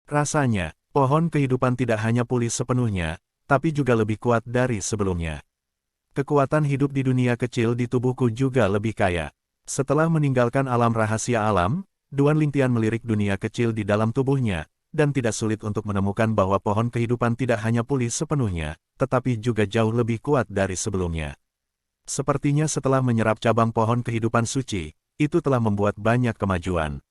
Rasanya, pohon kehidupan tidak hanya pulih sepenuhnya, tapi juga lebih kuat dari sebelumnya. Kekuatan hidup di dunia kecil di tubuhku juga lebih kaya. Setelah meninggalkan alam rahasia alam, Duan Lingtian melirik dunia kecil di dalam tubuhnya, dan tidak sulit untuk menemukan bahwa pohon kehidupan tidak hanya pulih sepenuhnya, tetapi juga jauh lebih kuat dari sebelumnya. Sepertinya setelah menyerap cabang pohon kehidupan suci, itu telah membuat banyak kemajuan.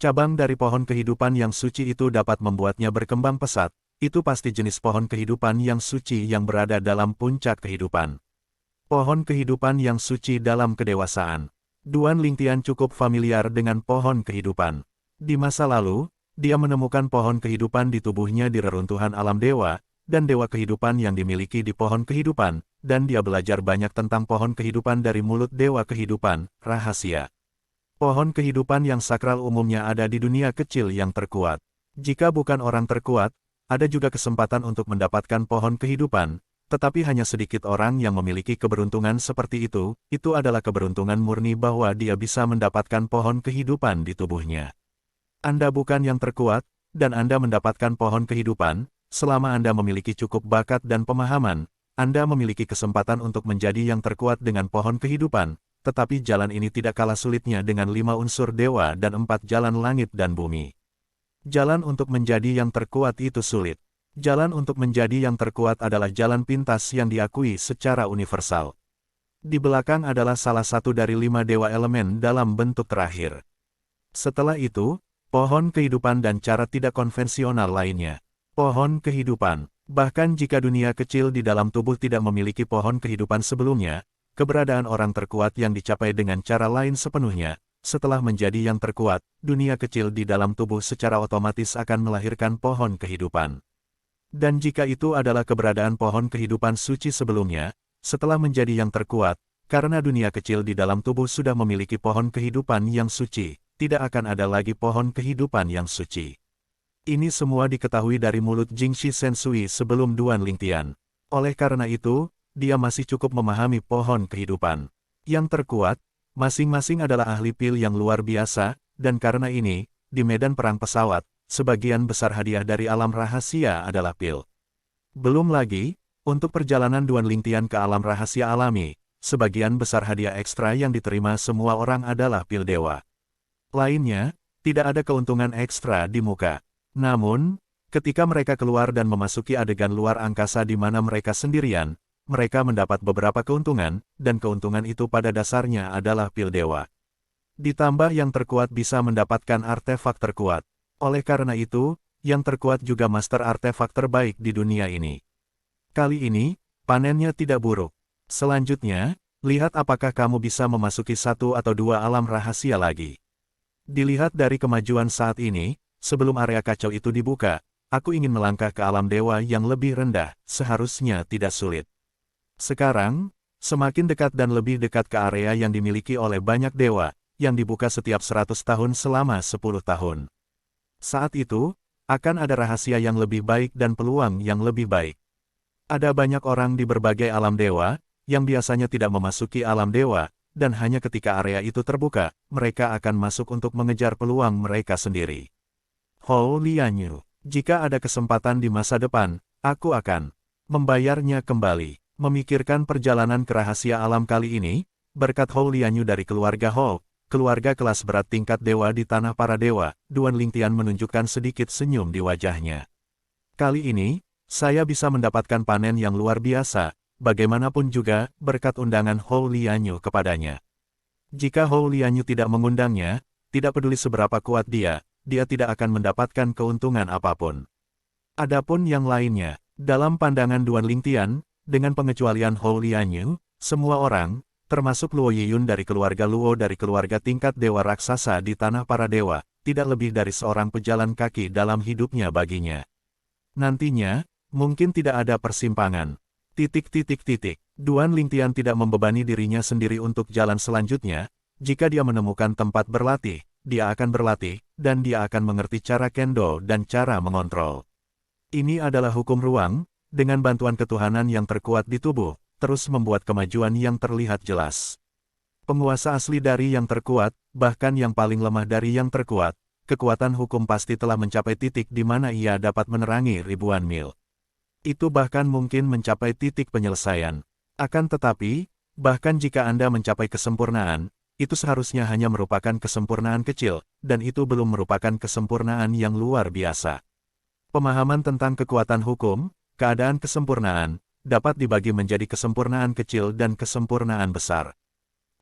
Cabang dari pohon kehidupan yang suci itu dapat membuatnya berkembang pesat, itu pasti jenis pohon kehidupan yang suci yang berada dalam puncak kehidupan. Pohon kehidupan yang suci dalam kedewasaan. Duan Lingtian cukup familiar dengan pohon kehidupan. Di masa lalu, dia menemukan pohon kehidupan di tubuhnya di reruntuhan alam dewa, dan dewa kehidupan yang dimiliki di pohon kehidupan, dan dia belajar banyak tentang pohon kehidupan dari mulut dewa kehidupan, rahasia. Pohon kehidupan yang sakral umumnya ada di dunia kecil yang terkuat. Jika bukan orang terkuat, ada juga kesempatan untuk mendapatkan pohon kehidupan, tetapi hanya sedikit orang yang memiliki keberuntungan seperti itu adalah keberuntungan murni bahwa dia bisa mendapatkan pohon kehidupan di tubuhnya. Anda bukan yang terkuat, dan Anda mendapatkan pohon kehidupan, selama Anda memiliki cukup bakat dan pemahaman, Anda memiliki kesempatan untuk menjadi yang terkuat dengan pohon kehidupan, tetapi jalan ini tidak kalah sulitnya dengan 5 unsur dewa dan 4 jalan langit dan bumi. Jalan untuk menjadi yang terkuat itu sulit. Jalan untuk menjadi yang terkuat adalah jalan pintas yang diakui secara universal. Di belakang adalah salah satu dari 5 dewa elemen dalam bentuk terakhir. Setelah itu, pohon kehidupan dan cara tidak konvensional lainnya. Pohon kehidupan. Bahkan jika dunia kecil di dalam tubuh tidak memiliki pohon kehidupan sebelumnya, keberadaan orang terkuat yang dicapai dengan cara lain sepenuhnya, setelah menjadi yang terkuat, dunia kecil di dalam tubuh secara otomatis akan melahirkan pohon kehidupan. Dan jika itu adalah keberadaan pohon kehidupan suci sebelumnya, setelah menjadi yang terkuat, karena dunia kecil di dalam tubuh sudah memiliki pohon kehidupan yang suci, tidak akan ada lagi pohon kehidupan yang suci. Ini semua diketahui dari mulut Jingxi Sensui sebelum Duan Lingtian. Oleh karena itu, dia masih cukup memahami pohon kehidupan. Yang terkuat, masing-masing adalah ahli pil yang luar biasa, dan karena ini, di medan perang pesawat, sebagian besar hadiah dari alam rahasia adalah pil. Belum lagi, untuk perjalanan Duan Lingtian ke alam rahasia alami, sebagian besar hadiah ekstra yang diterima semua orang adalah pil dewa. Lainnya, tidak ada keuntungan ekstra di muka. Namun, ketika mereka keluar dan memasuki adegan luar angkasa di mana mereka sendirian, mereka mendapat beberapa keuntungan, dan keuntungan itu pada dasarnya adalah pil dewa. Ditambah yang terkuat bisa mendapatkan artefak terkuat. Oleh karena itu, yang terkuat juga master artefak terbaik di dunia ini. Kali ini, panennya tidak buruk. Selanjutnya, lihat apakah kamu bisa memasuki 1 atau 2 alam rahasia lagi. Dilihat dari kemajuan saat ini, sebelum area kacau itu dibuka, aku ingin melangkah ke alam dewa yang lebih rendah, seharusnya tidak sulit. Sekarang, semakin dekat dan lebih dekat ke area yang dimiliki oleh banyak dewa, yang dibuka setiap 100 tahun selama 10 tahun. Saat itu, akan ada rahasia yang lebih baik dan peluang yang lebih baik. Ada banyak orang di berbagai alam dewa, yang biasanya tidak memasuki alam dewa, dan hanya ketika area itu terbuka, mereka akan masuk untuk mengejar peluang mereka sendiri. Hou Lianyu, jika ada kesempatan di masa depan, aku akan membayarnya kembali. Memikirkan perjalanan ke rahasia alam kali ini, berkat Hou Lianyu dari keluarga Hou, keluarga kelas berat tingkat dewa di tanah para dewa, Duan Lingtian menunjukkan sedikit senyum di wajahnya. Kali ini, saya bisa mendapatkan panen yang luar biasa, bagaimanapun juga, berkat undangan Hou Lianyu kepadanya. Jika Hou Lianyu tidak mengundangnya, tidak peduli seberapa kuat dia tidak akan mendapatkan keuntungan apapun. Adapun yang lainnya, dalam pandangan Duan Lingtian, dengan pengecualian Hou Lianyu, semua orang, termasuk Luo Yiyun dari keluarga Luo dari keluarga tingkat dewa raksasa di tanah para dewa, tidak lebih dari seorang pejalan kaki dalam hidupnya baginya. Nantinya, mungkin tidak ada persimpangan. Duan Lingtian tidak membebani dirinya sendiri untuk jalan selanjutnya. Jika dia menemukan tempat berlatih, dia akan berlatih, dan dia akan mengerti cara kendo dan cara mengontrol. Ini adalah hukum ruang, dengan bantuan ketuhanan yang terkuat di tubuh, terus membuat kemajuan yang terlihat jelas. Penguasa asli dari yang terkuat, bahkan yang paling lemah dari yang terkuat, kekuatan hukum pasti telah mencapai titik di mana ia dapat menerangi ribuan mil. Itu bahkan mungkin mencapai titik penyelesaian. Akan tetapi, bahkan jika Anda mencapai kesempurnaan, itu seharusnya hanya merupakan kesempurnaan kecil, dan itu belum merupakan kesempurnaan yang luar biasa. Pemahaman tentang kekuatan hukum, keadaan kesempurnaan, dapat dibagi menjadi kesempurnaan kecil dan kesempurnaan besar.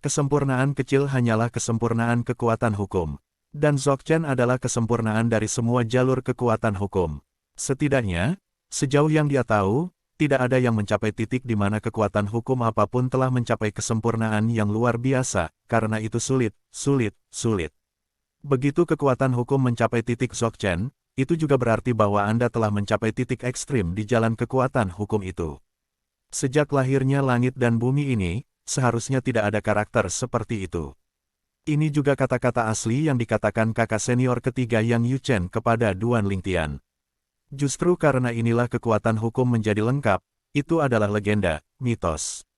Kesempurnaan kecil hanyalah kesempurnaan kekuatan hukum, dan Dzogchen adalah kesempurnaan dari semua jalur kekuatan hukum. Setidaknya, sejauh yang dia tahu, tidak ada yang mencapai titik di mana kekuatan hukum apapun telah mencapai kesempurnaan yang luar biasa, karena itu sulit. Begitu kekuatan hukum mencapai titik Dzogchen, itu juga berarti bahwa Anda telah mencapai titik ekstrim di jalan kekuatan hukum itu. Sejak lahirnya langit dan bumi ini, seharusnya tidak ada karakter seperti itu. Ini juga kata-kata asli yang dikatakan kakak senior ketiga Yang Yuchen kepada Duan Lingtian. Justru karena inilah kekuatan hukum menjadi lengkap, itu adalah legenda, mitos.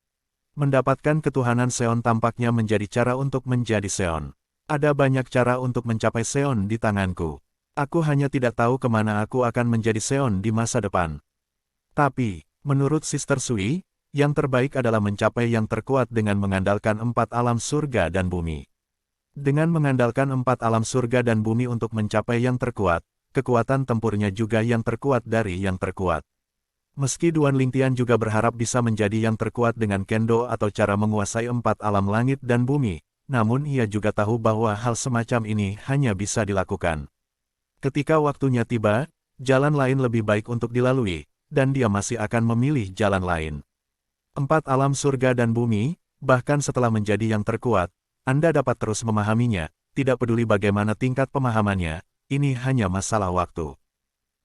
Mendapatkan ketuhanan Seon tampaknya menjadi cara untuk menjadi Seon. Ada banyak cara untuk mencapai Seon di tanganku. Aku hanya tidak tahu kemana aku akan menjadi Seon di masa depan. Tapi, menurut Sister Sui, yang terbaik adalah mencapai yang terkuat dengan mengandalkan 4 alam surga dan bumi. Dengan mengandalkan 4 alam surga dan bumi untuk mencapai yang terkuat, kekuatan tempurnya juga yang terkuat dari yang terkuat. Meski Duan Lingtian juga berharap bisa menjadi yang terkuat dengan kendo atau cara menguasai 4 alam langit dan bumi, namun ia juga tahu bahwa hal semacam ini hanya bisa dilakukan ketika waktunya tiba, jalan lain lebih baik untuk dilalui, dan dia masih akan memilih jalan lain. 4 alam surga dan bumi, bahkan setelah menjadi yang terkuat, Anda dapat terus memahaminya, tidak peduli bagaimana tingkat pemahamannya, ini hanya masalah waktu.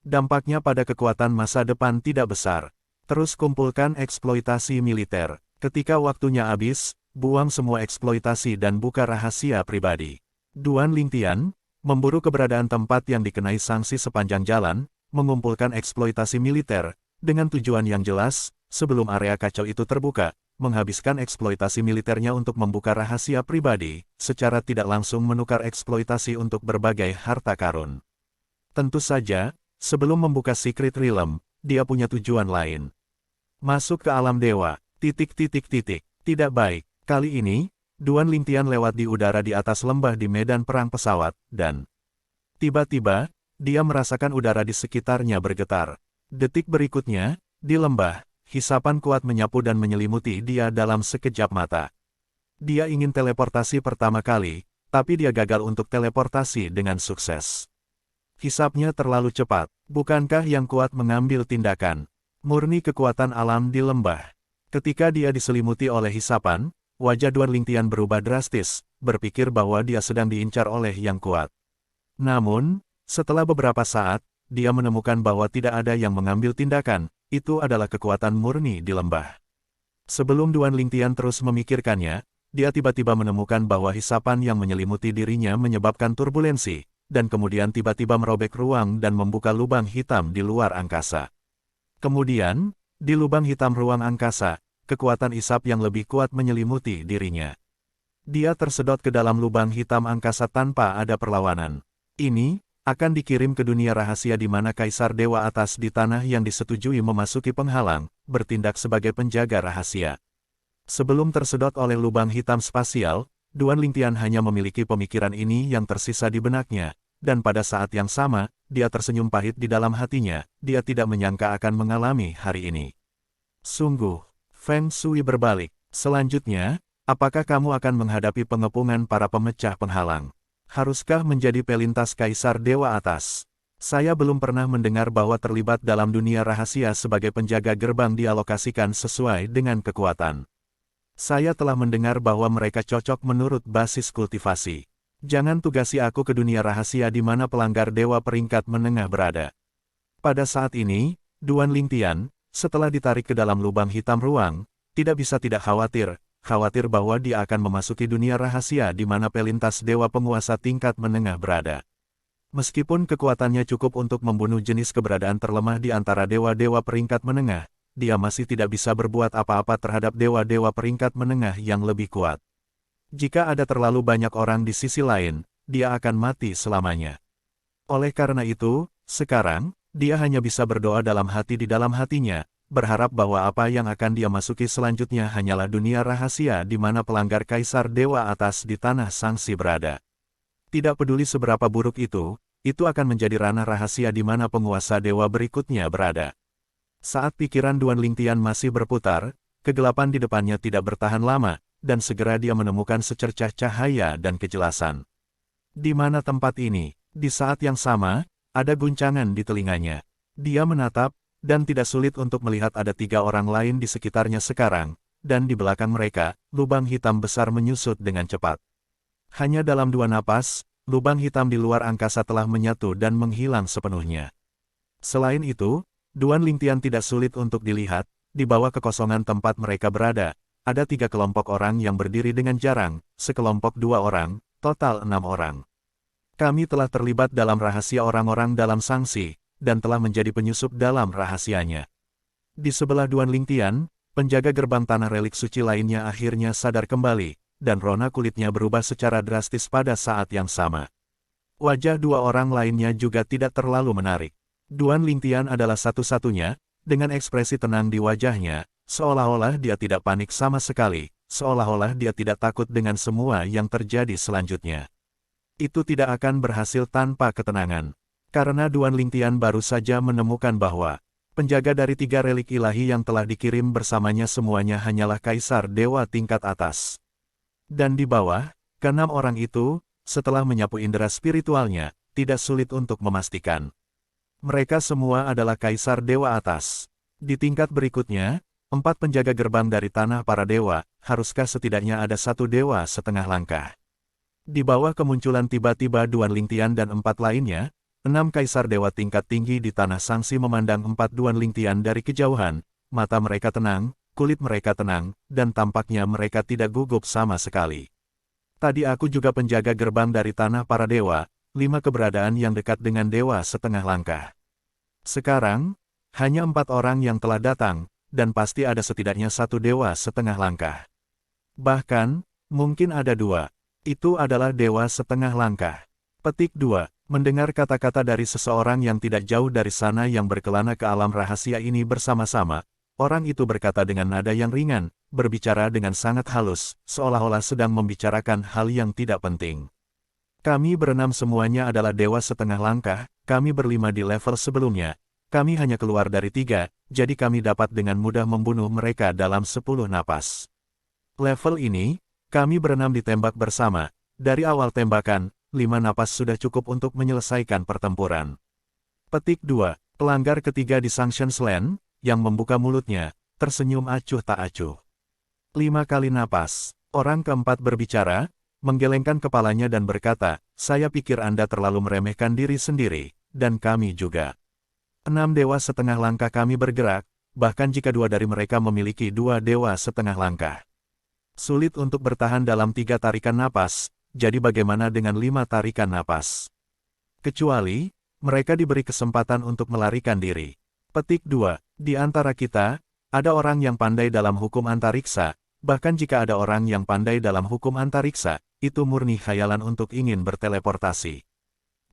Dampaknya pada kekuatan masa depan tidak besar. Terus kumpulkan eksploitasi militer. Ketika waktunya habis, buang semua eksploitasi dan buka rahasia pribadi. Duan Lingtian, memburu keberadaan tempat yang dikenai sanksi sepanjang jalan, mengumpulkan eksploitasi militer, dengan tujuan yang jelas, sebelum area kacau itu terbuka, menghabiskan eksploitasi militernya untuk membuka rahasia pribadi, secara tidak langsung menukar eksploitasi untuk berbagai harta karun. Tentu saja, sebelum membuka Secret Realm, dia punya tujuan lain. Masuk ke alam dewa, tidak baik. Kali ini, Duan Lingtian lewat di udara di atas lembah di medan perang pesawat, dan tiba-tiba, dia merasakan udara di sekitarnya bergetar. Detik berikutnya, di lembah, hisapan kuat menyapu dan menyelimuti dia dalam sekejap mata. Dia ingin teleportasi pertama kali, tapi dia gagal untuk teleportasi dengan sukses. Hisapnya terlalu cepat, bukankah yang kuat mengambil tindakan? Murni kekuatan alam di lembah. Ketika dia diselimuti oleh hisapan, wajah Duan Lingtian berubah drastis, berpikir bahwa dia sedang diincar oleh yang kuat. Namun, setelah beberapa saat, dia menemukan bahwa tidak ada yang mengambil tindakan, itu adalah kekuatan murni di lembah. Sebelum Duan Lingtian terus memikirkannya, dia tiba-tiba menemukan bahwa hisapan yang menyelimuti dirinya menyebabkan turbulensi, dan kemudian tiba-tiba merobek ruang dan membuka lubang hitam di luar angkasa. Kemudian, di lubang hitam ruang angkasa, kekuatan isap yang lebih kuat menyelimuti dirinya. Dia tersedot ke dalam lubang hitam angkasa tanpa ada perlawanan. Ini akan dikirim ke dunia rahasia di mana Kaisar Dewa Atas di tanah yang disetujui memasuki penghalang, bertindak sebagai penjaga rahasia. Sebelum tersedot oleh lubang hitam spasial, Duan Lingtian hanya memiliki pemikiran ini yang tersisa di benaknya, dan pada saat yang sama, dia tersenyum pahit di dalam hatinya, dia tidak menyangka akan mengalami hari ini. Sungguh, Feng Shui berbalik. Selanjutnya, apakah kamu akan menghadapi pengepungan para pemecah penghalang? Haruskah menjadi pelintas Kaisar Dewa Atas? Saya belum pernah mendengar bahwa terlibat dalam dunia rahasia sebagai penjaga gerbang dialokasikan sesuai dengan kekuatan. Saya telah mendengar bahwa mereka cocok menurut basis kultivasi. Jangan tugasi aku ke dunia rahasia di mana pelanggar dewa peringkat menengah berada. Pada saat ini, Duan Lingtian, setelah ditarik ke dalam lubang hitam ruang, tidak bisa tidak khawatir bahwa dia akan memasuki dunia rahasia di mana pelintas dewa penguasa tingkat menengah berada. Meskipun kekuatannya cukup untuk membunuh jenis keberadaan terlemah di antara dewa-dewa peringkat menengah, dia masih tidak bisa berbuat apa-apa terhadap dewa-dewa peringkat menengah yang lebih kuat. Jika ada terlalu banyak orang di sisi lain, dia akan mati selamanya. Oleh karena itu, sekarang, dia hanya bisa berdoa dalam hati di dalam hatinya, berharap bahwa apa yang akan dia masuki selanjutnya hanyalah dunia rahasia di mana pelanggar Kaisar Dewa Atas di Tanah Sangsi berada. Tidak peduli seberapa buruk itu akan menjadi ranah rahasia di mana penguasa dewa berikutnya berada. Saat pikiran Duan Lingtian masih berputar, kegelapan di depannya tidak bertahan lama, dan segera dia menemukan secercah cahaya dan kejelasan. Di mana tempat ini? Di saat yang sama, ada guncangan di telinganya. Dia menatap, dan tidak sulit untuk melihat ada 3 orang lain di sekitarnya sekarang, dan di belakang mereka, lubang hitam besar menyusut dengan cepat. Hanya dalam 2 napas, lubang hitam di luar angkasa telah menyatu dan menghilang sepenuhnya. Selain itu, Duan Lingtian tidak sulit untuk dilihat, di bawah kekosongan tempat mereka berada, ada 3 kelompok orang yang berdiri dengan jarang, sekelompok 2 orang, total 6 orang. Kami telah terlibat dalam rahasia orang-orang dalam Sangsi, dan telah menjadi penyusup dalam rahasianya. Di sebelah Duan Lingtian, penjaga gerbang tanah relik suci lainnya akhirnya sadar kembali, dan rona kulitnya berubah secara drastis pada saat yang sama. Wajah 2 orang lainnya juga tidak terlalu menarik. Duan Lingtian adalah satu-satunya, dengan ekspresi tenang di wajahnya, seolah-olah dia tidak panik sama sekali, seolah-olah dia tidak takut dengan semua yang terjadi selanjutnya. Itu tidak akan berhasil tanpa ketenangan. Karena Duan Lingtian baru saja menemukan bahwa penjaga dari 3 relik ilahi yang telah dikirim bersamanya semuanya hanyalah Kaisar Dewa tingkat atas. Dan di bawah, ke-6 orang itu, setelah menyapu indera spiritualnya, tidak sulit untuk memastikan. Mereka semua adalah Kaisar Dewa Atas. Di tingkat berikutnya, 4 penjaga gerbang dari Tanah Para Dewa, haruskah setidaknya ada 1 dewa setengah langkah. Di bawah kemunculan tiba-tiba Duan Lingtian dan 4 lainnya, 6 Kaisar Dewa tingkat tinggi di Tanah Sangsi memandang 4 Duan Lingtian dari kejauhan, mata mereka tenang, kulit mereka tenang, dan tampaknya mereka tidak gugup sama sekali. Tadi aku juga penjaga gerbang dari Tanah Para Dewa, 5 keberadaan yang dekat dengan dewa setengah langkah. Sekarang, hanya 4 orang yang telah datang, dan pasti ada setidaknya 1 dewa setengah langkah. Bahkan, mungkin ada 2. Itu adalah dewa setengah langkah. Petik 2. Mendengar kata-kata dari seseorang yang tidak jauh dari sana yang berkelana ke alam rahasia ini bersama-sama, orang itu berkata dengan nada yang ringan, berbicara dengan sangat halus, seolah-olah sedang membicarakan hal yang tidak penting. Kami berenam semuanya adalah dewa setengah langkah, kami berlima di level sebelumnya, kami hanya keluar dari 3, jadi kami dapat dengan mudah membunuh mereka dalam 10 napas. Level ini, kami berenam ditembak bersama, dari awal tembakan, 5 napas sudah cukup untuk menyelesaikan pertempuran. Petik 2. Pelanggar ketiga di Sanctions Land, yang membuka mulutnya, tersenyum acuh tak acuh. 5 kali napas. Orang keempat berbicara, menggelengkan kepalanya dan berkata, saya pikir Anda terlalu meremehkan diri sendiri, dan kami juga. 6 dewa setengah langkah kami bergerak, bahkan jika 2 dari mereka memiliki 2 dewa setengah langkah. Sulit untuk bertahan dalam 3 tarikan napas, jadi bagaimana dengan 5 tarikan napas? Kecuali, mereka diberi kesempatan untuk melarikan diri. Petik 2. Di antara kita, ada orang yang pandai dalam hukum antariksa, bahkan jika ada orang yang pandai dalam hukum antariksa, itu murni khayalan untuk ingin berteleportasi.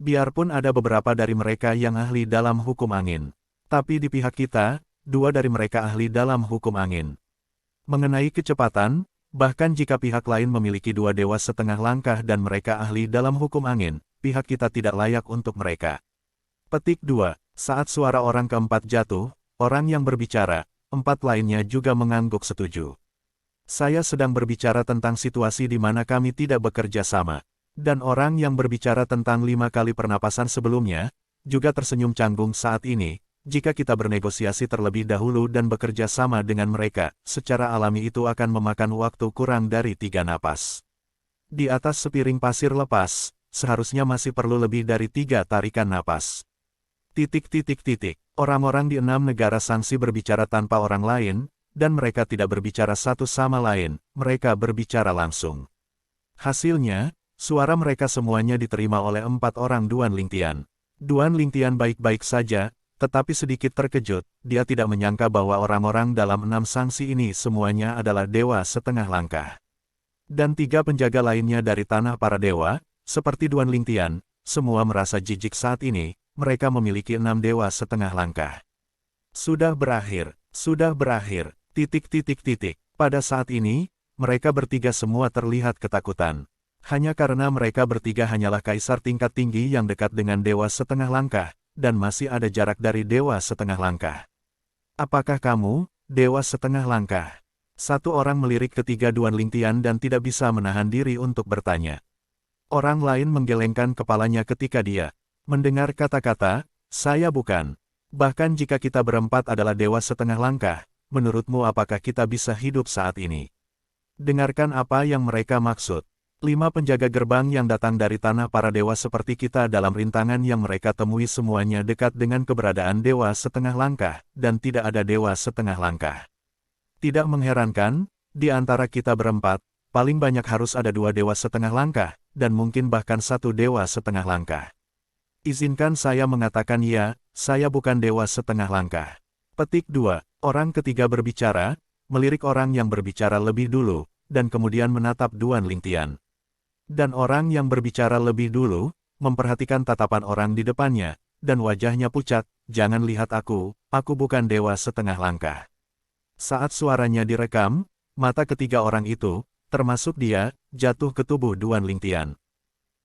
Biarpun ada beberapa dari mereka yang ahli dalam hukum angin. Tapi di pihak kita, 2 dari mereka ahli dalam hukum angin. Mengenai kecepatan, bahkan jika pihak lain memiliki 2 dewa setengah langkah dan mereka ahli dalam hukum angin, pihak kita tidak layak untuk mereka. Petik 2. Saat suara orang keempat jatuh, orang yang berbicara, 4 lainnya juga mengangguk setuju. Saya sedang berbicara tentang situasi di mana kami tidak bekerja sama. Dan orang yang berbicara tentang 5 kali pernapasan sebelumnya, juga tersenyum canggung saat ini. Jika kita bernegosiasi terlebih dahulu dan bekerja sama dengan mereka, secara alami itu akan memakan waktu kurang dari 3 napas. Di atas sepiring pasir lepas, seharusnya masih perlu lebih dari 3 tarikan napas. Orang-orang di 6 negara Sangsi berbicara tanpa orang lain, dan mereka tidak berbicara satu sama lain, mereka berbicara langsung. Hasilnya, suara mereka semuanya diterima oleh 4 orang Duan Lingtian. Duan Lingtian baik-baik saja, tetapi sedikit terkejut, dia tidak menyangka bahwa orang-orang dalam 6 Sangsi ini semuanya adalah dewa setengah langkah. Dan 3 penjaga lainnya dari Tanah Para Dewa, seperti Duan Lingtian, semua merasa jijik saat ini, mereka memiliki 6 dewa setengah langkah. Sudah berakhir, sudah berakhir, titik. Pada saat ini, mereka bertiga semua terlihat ketakutan. Hanya karena mereka bertiga hanyalah kaisar tingkat tinggi yang dekat dengan dewa setengah langkah, dan masih ada jarak dari dewa setengah langkah. Apakah kamu, dewa setengah langkah? Satu orang melirik ketiga Duan Lingtian dan tidak bisa menahan diri untuk bertanya. Orang lain menggelengkan kepalanya ketika dia mendengar kata-kata, saya bukan. Bahkan jika kita berempat adalah dewa setengah langkah, menurutmu apakah kita bisa hidup saat ini? Dengarkan apa yang mereka maksud. 5 penjaga gerbang yang datang dari tanah para dewa seperti kita dalam rintangan yang mereka temui semuanya dekat dengan keberadaan dewa setengah langkah, dan tidak ada dewa setengah langkah. Tidak mengherankan, di antara kita berempat, paling banyak harus ada 2 dewa setengah langkah, dan mungkin bahkan 1 dewa setengah langkah. Izinkan saya mengatakan ya, saya bukan dewa setengah langkah. Petik 2. Orang ketiga berbicara, melirik orang yang berbicara lebih dulu, dan kemudian menatap Duan Lingtian. Dan orang yang berbicara lebih dulu, memperhatikan tatapan orang di depannya, dan wajahnya pucat, jangan lihat aku bukan dewa setengah langkah. Saat suaranya direkam, mata ketiga orang itu, termasuk dia, jatuh ke tubuh Duan Lingtian.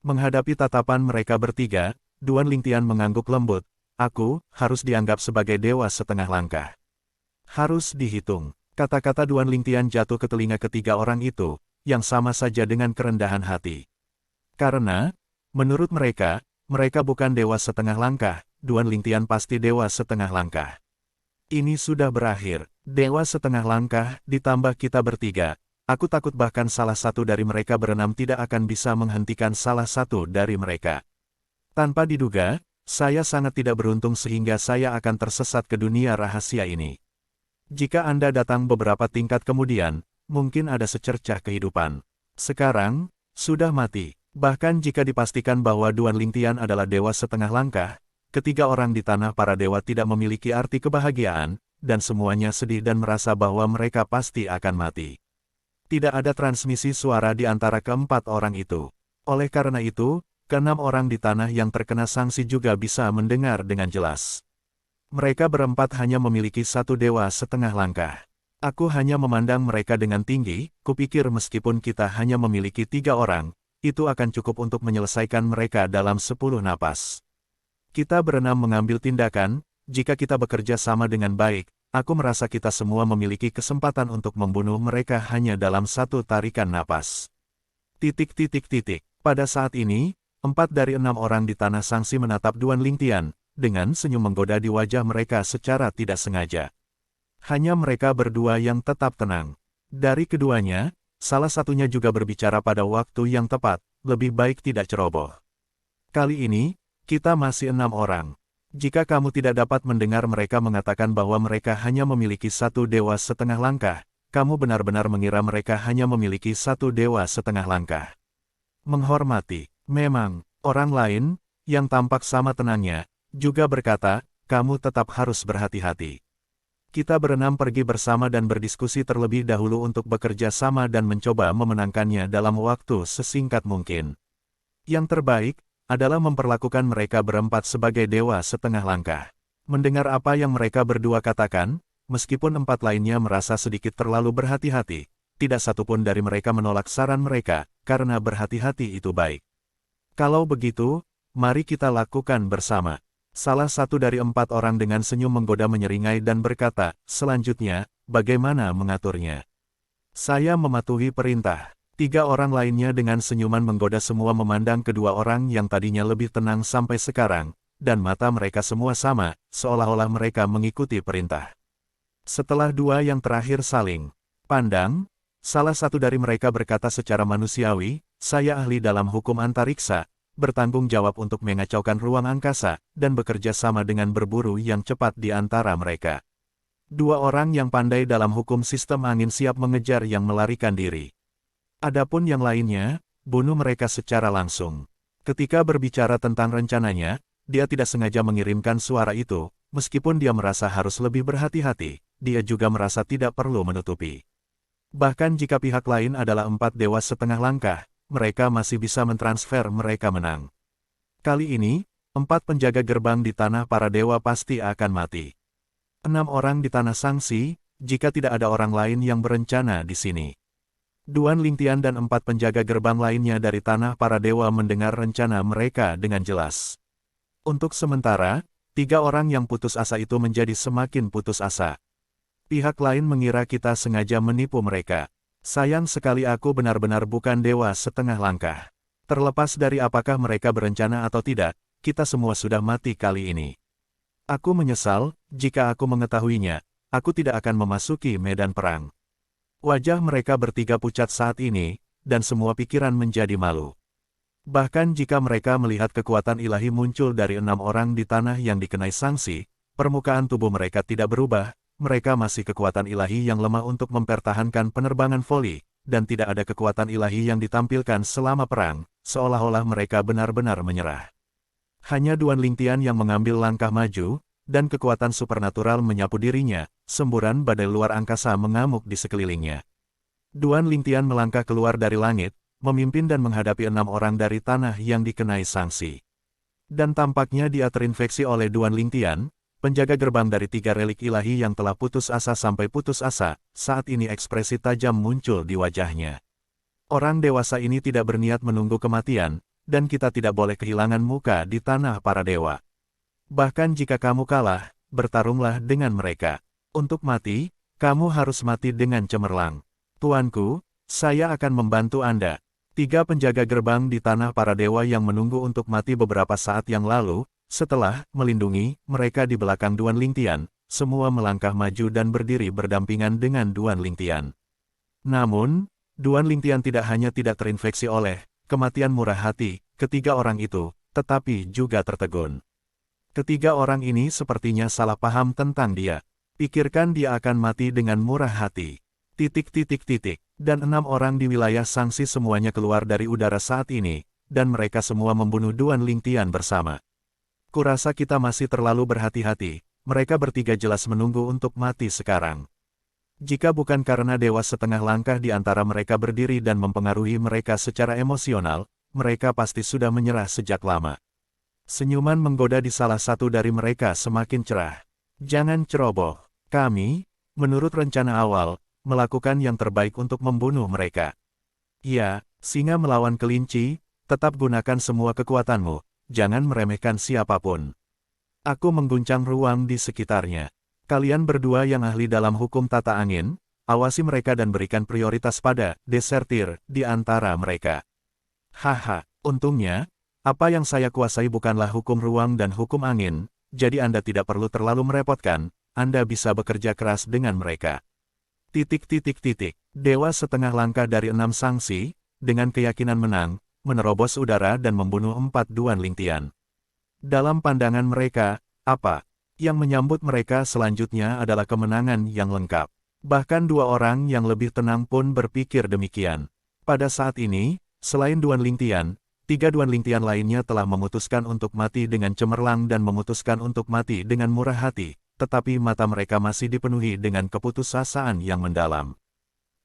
Menghadapi tatapan mereka bertiga, Duan Lingtian mengangguk lembut, aku harus dianggap sebagai dewa setengah langkah. Harus dihitung. Kata-kata Duan Lingtian jatuh ke telinga ketiga orang itu, yang sama saja dengan kerendahan hati. Karena, menurut mereka, mereka bukan dewa setengah langkah, Duan Lingtian pasti dewa setengah langkah. Ini sudah berakhir, dewa setengah langkah, ditambah kita bertiga. Aku takut bahkan salah satu dari mereka berenam tidak akan bisa menghentikan salah satu dari mereka. Tanpa diduga, saya sangat tidak beruntung sehingga saya akan tersesat ke dunia rahasia ini. Jika Anda datang beberapa tingkat kemudian, mungkin ada secercah kehidupan. Sekarang, sudah mati. Bahkan jika dipastikan bahwa Duan Lingtian adalah dewa setengah langkah, ketiga orang di tanah para dewa tidak memiliki arti kebahagiaan, dan semuanya sedih dan merasa bahwa mereka pasti akan mati. Tidak ada transmisi suara di antara keempat orang itu. Oleh karena itu, keenam orang di tanah yang terkena sanksi juga bisa mendengar dengan jelas. Mereka berempat hanya memiliki 1 dewa setengah langkah. Aku hanya memandang mereka dengan tinggi, kupikir meskipun kita hanya memiliki 3 orang, itu akan cukup untuk menyelesaikan mereka dalam 10 napas. Kita berenam mengambil tindakan, jika kita bekerja sama dengan baik, aku merasa kita semua memiliki kesempatan untuk membunuh mereka hanya dalam 1 tarikan napas. Pada saat ini, 4 dari 6 orang di tanah sanksi menatap Duan Lingtian, dengan senyum menggoda di wajah mereka secara tidak sengaja. Hanya mereka berdua yang tetap tenang. Dari keduanya, salah satunya juga berbicara pada waktu yang tepat, lebih baik tidak ceroboh. Kali ini, kita masih 6 orang. Jika kamu tidak dapat mendengar mereka mengatakan bahwa mereka hanya memiliki 1 dewa setengah langkah, kamu benar-benar mengira mereka hanya memiliki 1 dewa setengah langkah. Menghormati, memang, orang lain, yang tampak sama tenangnya, juga berkata, kamu tetap harus berhati-hati. Kita berenam pergi bersama dan berdiskusi terlebih dahulu untuk bekerja sama dan mencoba memenangkannya dalam waktu sesingkat mungkin. Yang terbaik, adalah memperlakukan mereka berempat sebagai dewa setengah langkah. Mendengar apa yang mereka berdua katakan, meskipun 4 lainnya merasa sedikit terlalu berhati-hati, tidak satupun dari mereka menolak saran mereka, karena berhati-hati itu baik. Kalau begitu, mari kita lakukan bersama. Salah satu dari 4 orang dengan senyum menggoda menyeringai dan berkata, selanjutnya, bagaimana mengaturnya? Saya mematuhi perintah. 3 orang lainnya dengan senyuman menggoda semua memandang kedua orang yang tadinya lebih tenang sampai sekarang, dan mata mereka semua sama, seolah-olah mereka mengikuti perintah. Setelah 2 yang terakhir saling pandang, salah satu dari mereka berkata secara manusiawi, saya ahli dalam hukum antariksa, bertanggung jawab untuk mengacaukan ruang angkasa, dan bekerja sama dengan berburu yang cepat di antara mereka. 2 orang yang pandai dalam hukum sistem angin siap mengejar yang melarikan diri. Adapun yang lainnya, bunuh mereka secara langsung. Ketika berbicara tentang rencananya, dia tidak sengaja mengirimkan suara itu, meskipun dia merasa harus lebih berhati-hati, dia juga merasa tidak perlu menutupi. Bahkan jika pihak lain adalah 4 dewa setengah langkah, mereka masih bisa mentransfer mereka menang. Kali ini, 4 penjaga gerbang di tanah para dewa pasti akan mati. 6 orang di tanah Sangsi, jika tidak ada orang lain yang berencana di sini. Duan Lingtian dan 4 penjaga gerbang lainnya dari tanah para dewa mendengar rencana mereka dengan jelas. Untuk sementara, 3 orang yang putus asa itu menjadi semakin putus asa. Pihak lain mengira kita sengaja menipu mereka. Sayang sekali aku benar-benar bukan dewa setengah langkah. Terlepas dari apakah mereka berencana atau tidak, kita semua sudah mati kali ini. Aku menyesal, jika aku mengetahuinya, aku tidak akan memasuki medan perang. Wajah mereka bertiga pucat saat ini, dan semua pikiran menjadi malu. Bahkan jika mereka melihat kekuatan ilahi muncul dari 6 orang di tanah yang dikenai sanksi, permukaan tubuh mereka tidak berubah, mereka masih kekuatan ilahi yang lemah untuk mempertahankan penerbangan voli, dan tidak ada kekuatan ilahi yang ditampilkan selama perang, seolah-olah mereka benar-benar menyerah. Hanya Duan Lingtian yang mengambil langkah maju, dan kekuatan supernatural menyapu dirinya, semburan badai luar angkasa mengamuk di sekelilingnya. Duan Lingtian melangkah keluar dari langit, memimpin dan menghadapi 6 orang dari tanah yang dikenai sanksi. Dan tampaknya dia terinfeksi oleh Duan Lingtian, penjaga gerbang dari 3 relik ilahi yang telah putus asa sampai putus asa, saat ini ekspresi tajam muncul di wajahnya. Orang dewasa ini tidak berniat menunggu kematian, dan kita tidak boleh kehilangan muka di tanah para dewa. Bahkan jika kamu kalah, bertarunglah dengan mereka. Untuk mati, kamu harus mati dengan cemerlang. Tuanku, saya akan membantu Anda. 3 penjaga gerbang di tanah para dewa yang menunggu untuk mati beberapa saat yang lalu, setelah melindungi mereka di belakang Duan Lingtian, semua melangkah maju dan berdiri berdampingan dengan Duan Lingtian. Namun, Duan Lingtian tidak hanya tidak terinfeksi oleh kematian murah hati, ketiga orang itu, tetapi juga tertegun. Ketiga orang ini sepertinya salah paham tentang dia. Pikirkan dia akan mati dengan murah hati. Dan 6 orang di wilayah sanksi semuanya keluar dari udara saat ini, dan mereka semua membunuh Duan Lingtian bersama. Kurasa kita masih terlalu berhati-hati, mereka bertiga jelas menunggu untuk mati sekarang. Jika bukan karena dewa setengah langkah di antara mereka berdiri dan mempengaruhi mereka secara emosional, mereka pasti sudah menyerah sejak lama. Senyuman menggoda di salah satu dari mereka semakin cerah. Jangan ceroboh. Kami, menurut rencana awal, melakukan yang terbaik untuk membunuh mereka. Ya, singa melawan kelinci, tetap gunakan semua kekuatanmu, jangan meremehkan siapapun. Aku mengguncang ruang di sekitarnya. Kalian berdua yang ahli dalam hukum tata angin, awasi mereka dan berikan prioritas pada desertir di antara mereka. Haha, untungnya, apa yang saya kuasai bukanlah hukum ruang dan hukum angin, jadi Anda tidak perlu terlalu merepotkan, Anda bisa bekerja keras dengan mereka. Dewa setengah langkah dari 6 sanksi, dengan keyakinan menang, menerobos udara dan membunuh 4 Duan Lingtian. Dalam pandangan mereka, apa yang menyambut mereka selanjutnya adalah kemenangan yang lengkap. Bahkan 2 orang yang lebih tenang pun berpikir demikian. Pada saat ini, selain Duan Lingtian, 3 Duan Lingtian lainnya telah memutuskan untuk mati dengan cemerlang dan memutuskan untuk mati dengan murah hati, tetapi mata mereka masih dipenuhi dengan keputusasaan yang mendalam.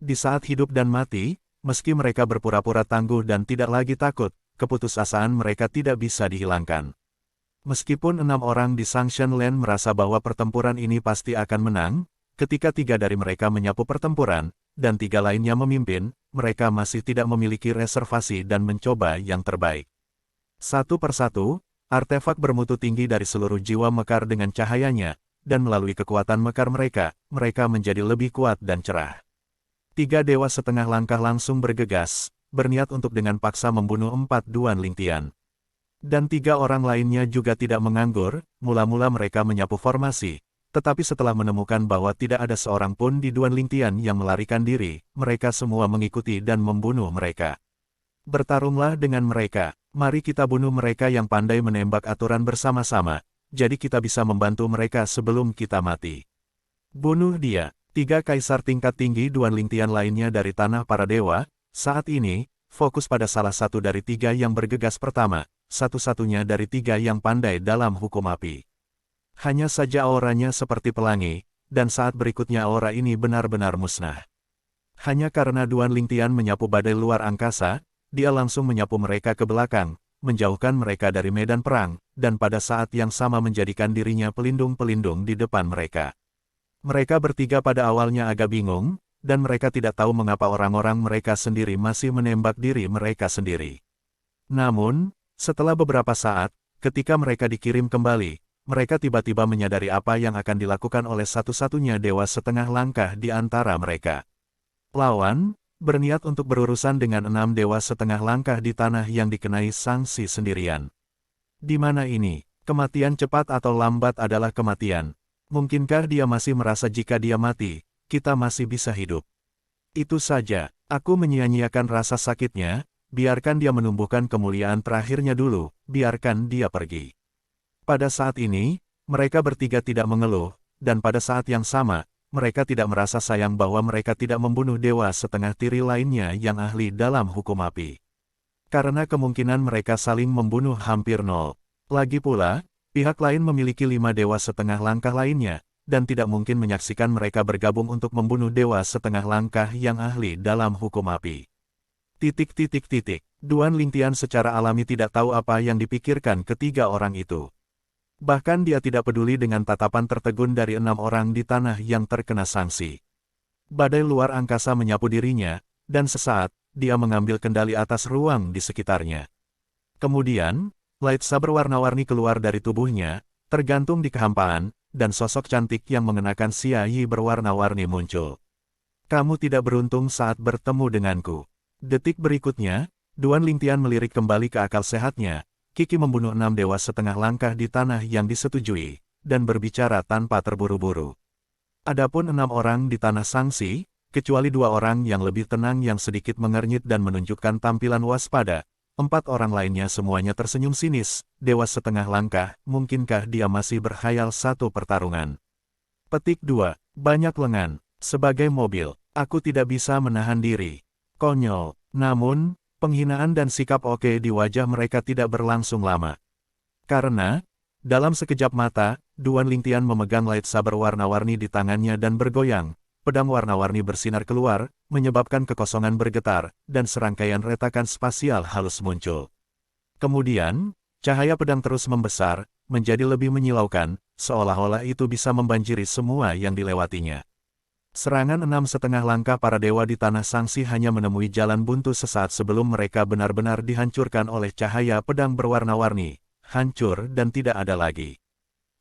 Di saat hidup dan mati, meski mereka berpura-pura tangguh dan tidak lagi takut, keputusasaan mereka tidak bisa dihilangkan. Meskipun 6 orang di Sanction Land merasa bahwa pertempuran ini pasti akan menang, ketika 3 dari mereka menyapu pertempuran, dan 3 lainnya memimpin, mereka masih tidak memiliki reservasi dan mencoba yang terbaik. Satu persatu, artefak bermutu tinggi dari seluruh jiwa mekar dengan cahayanya, dan melalui kekuatan mekar mereka, mereka menjadi lebih kuat dan cerah. 3 dewa setengah langkah langsung bergegas, berniat untuk dengan paksa membunuh 4 Duan Lingtian. Dan 3 orang lainnya juga tidak menganggur, mula-mula mereka menyapu formasi, tetapi setelah menemukan bahwa tidak ada seorang pun di Duan Lingtian yang melarikan diri, mereka semua mengikuti dan membunuh mereka. Bertarunglah dengan mereka, mari kita bunuh mereka yang pandai menembak aturan bersama-sama, jadi kita bisa membantu mereka sebelum kita mati. Bunuh dia. 3 kaisar tingkat tinggi Duan Lingtian lainnya dari tanah para dewa, saat ini, fokus pada salah satu dari 3 yang bergegas pertama, satu-satunya dari 3 yang pandai dalam hukum api. Hanya saja auranya seperti pelangi, dan saat berikutnya aura ini benar-benar musnah. Hanya karena Duan Lingtian menyapu badai luar angkasa, dia langsung menyapu mereka ke belakang, menjauhkan mereka dari medan perang, dan pada saat yang sama menjadikan dirinya pelindung-pelindung di depan mereka. Mereka bertiga pada awalnya agak bingung, dan mereka tidak tahu mengapa orang-orang mereka sendiri masih menembak diri mereka sendiri. Namun, setelah beberapa saat, ketika mereka dikirim kembali, mereka tiba-tiba menyadari apa yang akan dilakukan oleh satu-satunya dewa setengah langkah di antara mereka. Lawan, berniat untuk berurusan dengan 6 dewa setengah langkah di tanah yang dikenai sanksi sendirian. Di mana ini, kematian cepat atau lambat adalah kematian. Mungkinkah dia masih merasa jika dia mati, kita masih bisa hidup? Itu saja, aku menyia-nyiakan rasa sakitnya, biarkan dia menumbuhkan kemuliaan terakhirnya dulu, biarkan dia pergi. Pada saat ini, mereka bertiga tidak mengeluh, dan pada saat yang sama, mereka tidak merasa sayang bahwa mereka tidak membunuh dewa setengah tiri lainnya yang ahli dalam hukum api. Karena kemungkinan mereka saling membunuh hampir nol. Lagi pula, pihak lain memiliki 5 dewa setengah langkah lainnya, dan tidak mungkin menyaksikan mereka bergabung untuk membunuh dewa setengah langkah yang ahli dalam hukum api. Duan Lingtian secara alami tidak tahu apa yang dipikirkan ketiga orang itu. Bahkan dia tidak peduli dengan tatapan tertegun dari 6 orang di tanah yang terkena sanksi. Badai luar angkasa menyapu dirinya, dan sesaat, dia mengambil kendali atas ruang di sekitarnya. Kemudian, lightsaber warna-warni keluar dari tubuhnya, tergantung di kehampaan, dan sosok cantik yang mengenakan siayi berwarna-warni muncul. Kamu tidak beruntung saat bertemu denganku. Detik berikutnya, Duan Lingtian melirik kembali ke akal sehatnya. Kiki membunuh 6 dewa setengah langkah di tanah yang disetujui, dan berbicara tanpa terburu-buru. Adapun 6 orang di tanah sanksi, kecuali 2 orang yang lebih tenang yang sedikit mengernyit dan menunjukkan tampilan waspada, 4 orang lainnya semuanya tersenyum sinis. Dewa setengah langkah, mungkinkah dia masih berkhayal satu pertarungan? Petik 2. Banyak lengan. Sebagai mobil, aku tidak bisa menahan diri. Konyol. Namun, penghinaan dan sikap oke di wajah mereka tidak berlangsung lama. Karena, dalam sekejap mata, Duan Lingtian memegang lightsaber warna-warni di tangannya dan bergoyang. Pedang warna-warni bersinar keluar, menyebabkan kekosongan bergetar, dan serangkaian retakan spasial halus muncul. Kemudian, cahaya pedang terus membesar, menjadi lebih menyilaukan, seolah-olah itu bisa membanjiri semua yang dilewatinya. Serangan 6,5 langkah para dewa di tanah sanksi hanya menemui jalan buntu sesaat sebelum mereka benar-benar dihancurkan oleh cahaya pedang berwarna-warni, hancur dan tidak ada lagi.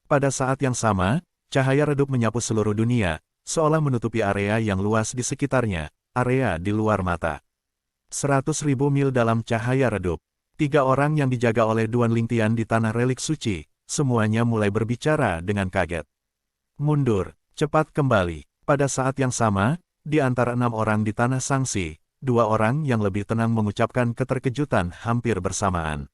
Pada saat yang sama, cahaya redup menyapu seluruh dunia, seolah menutupi area yang luas di sekitarnya, area di luar mata. 100.000 mil dalam cahaya redup. 3 orang yang dijaga oleh Duan Lingtian di tanah relik suci, semuanya mulai berbicara dengan kaget. Mundur, cepat kembali. Pada saat yang sama, di antara 6 orang di tanah sanksi, 2 orang yang lebih tenang mengucapkan keterkejutan hampir bersamaan.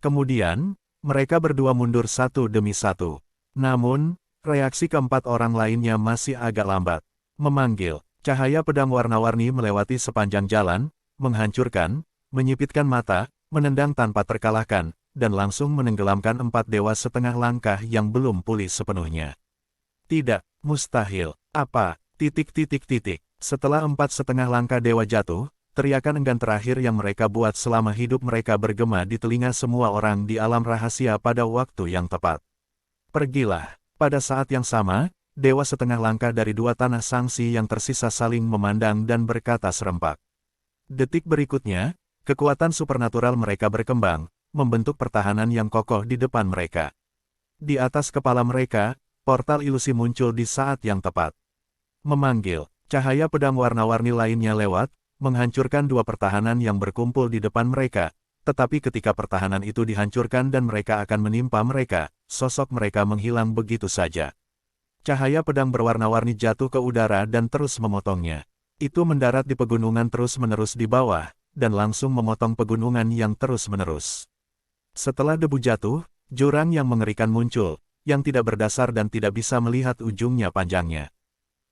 Kemudian, mereka berdua mundur satu demi satu. Namun, reaksi keempat orang lainnya masih agak lambat. Memanggil, cahaya pedang warna-warni melewati sepanjang jalan, menghancurkan, menyipitkan mata, menendang tanpa terkalahkan, dan langsung menenggelamkan 4 dewa setengah langkah yang belum pulih sepenuhnya. Tidak, mustahil. Apa? Setelah 4,5 langkah dewa jatuh, teriakan enggan terakhir yang mereka buat selama hidup mereka bergema di telinga semua orang di alam rahasia pada waktu yang tepat. Pergilah. Pada saat yang sama, dewa setengah langkah dari 2 tanah sanksi yang tersisa saling memandang dan berkata serempak. Detik berikutnya, kekuatan supernatural mereka berkembang, membentuk pertahanan yang kokoh di depan mereka. Di atas kepala mereka, portal ilusi muncul di saat yang tepat. Memanggil, cahaya pedang warna-warni lainnya lewat, menghancurkan 2 pertahanan yang berkumpul di depan mereka, tetapi ketika pertahanan itu dihancurkan dan mereka akan menimpa mereka, sosok mereka menghilang begitu saja. Cahaya pedang berwarna-warni jatuh ke udara dan terus memotongnya. Itu mendarat di pegunungan terus-menerus di bawah, dan langsung memotong pegunungan yang terus-menerus. Setelah debu jatuh, jurang yang mengerikan muncul, yang tidak berdasar dan tidak bisa melihat ujungnya panjangnya.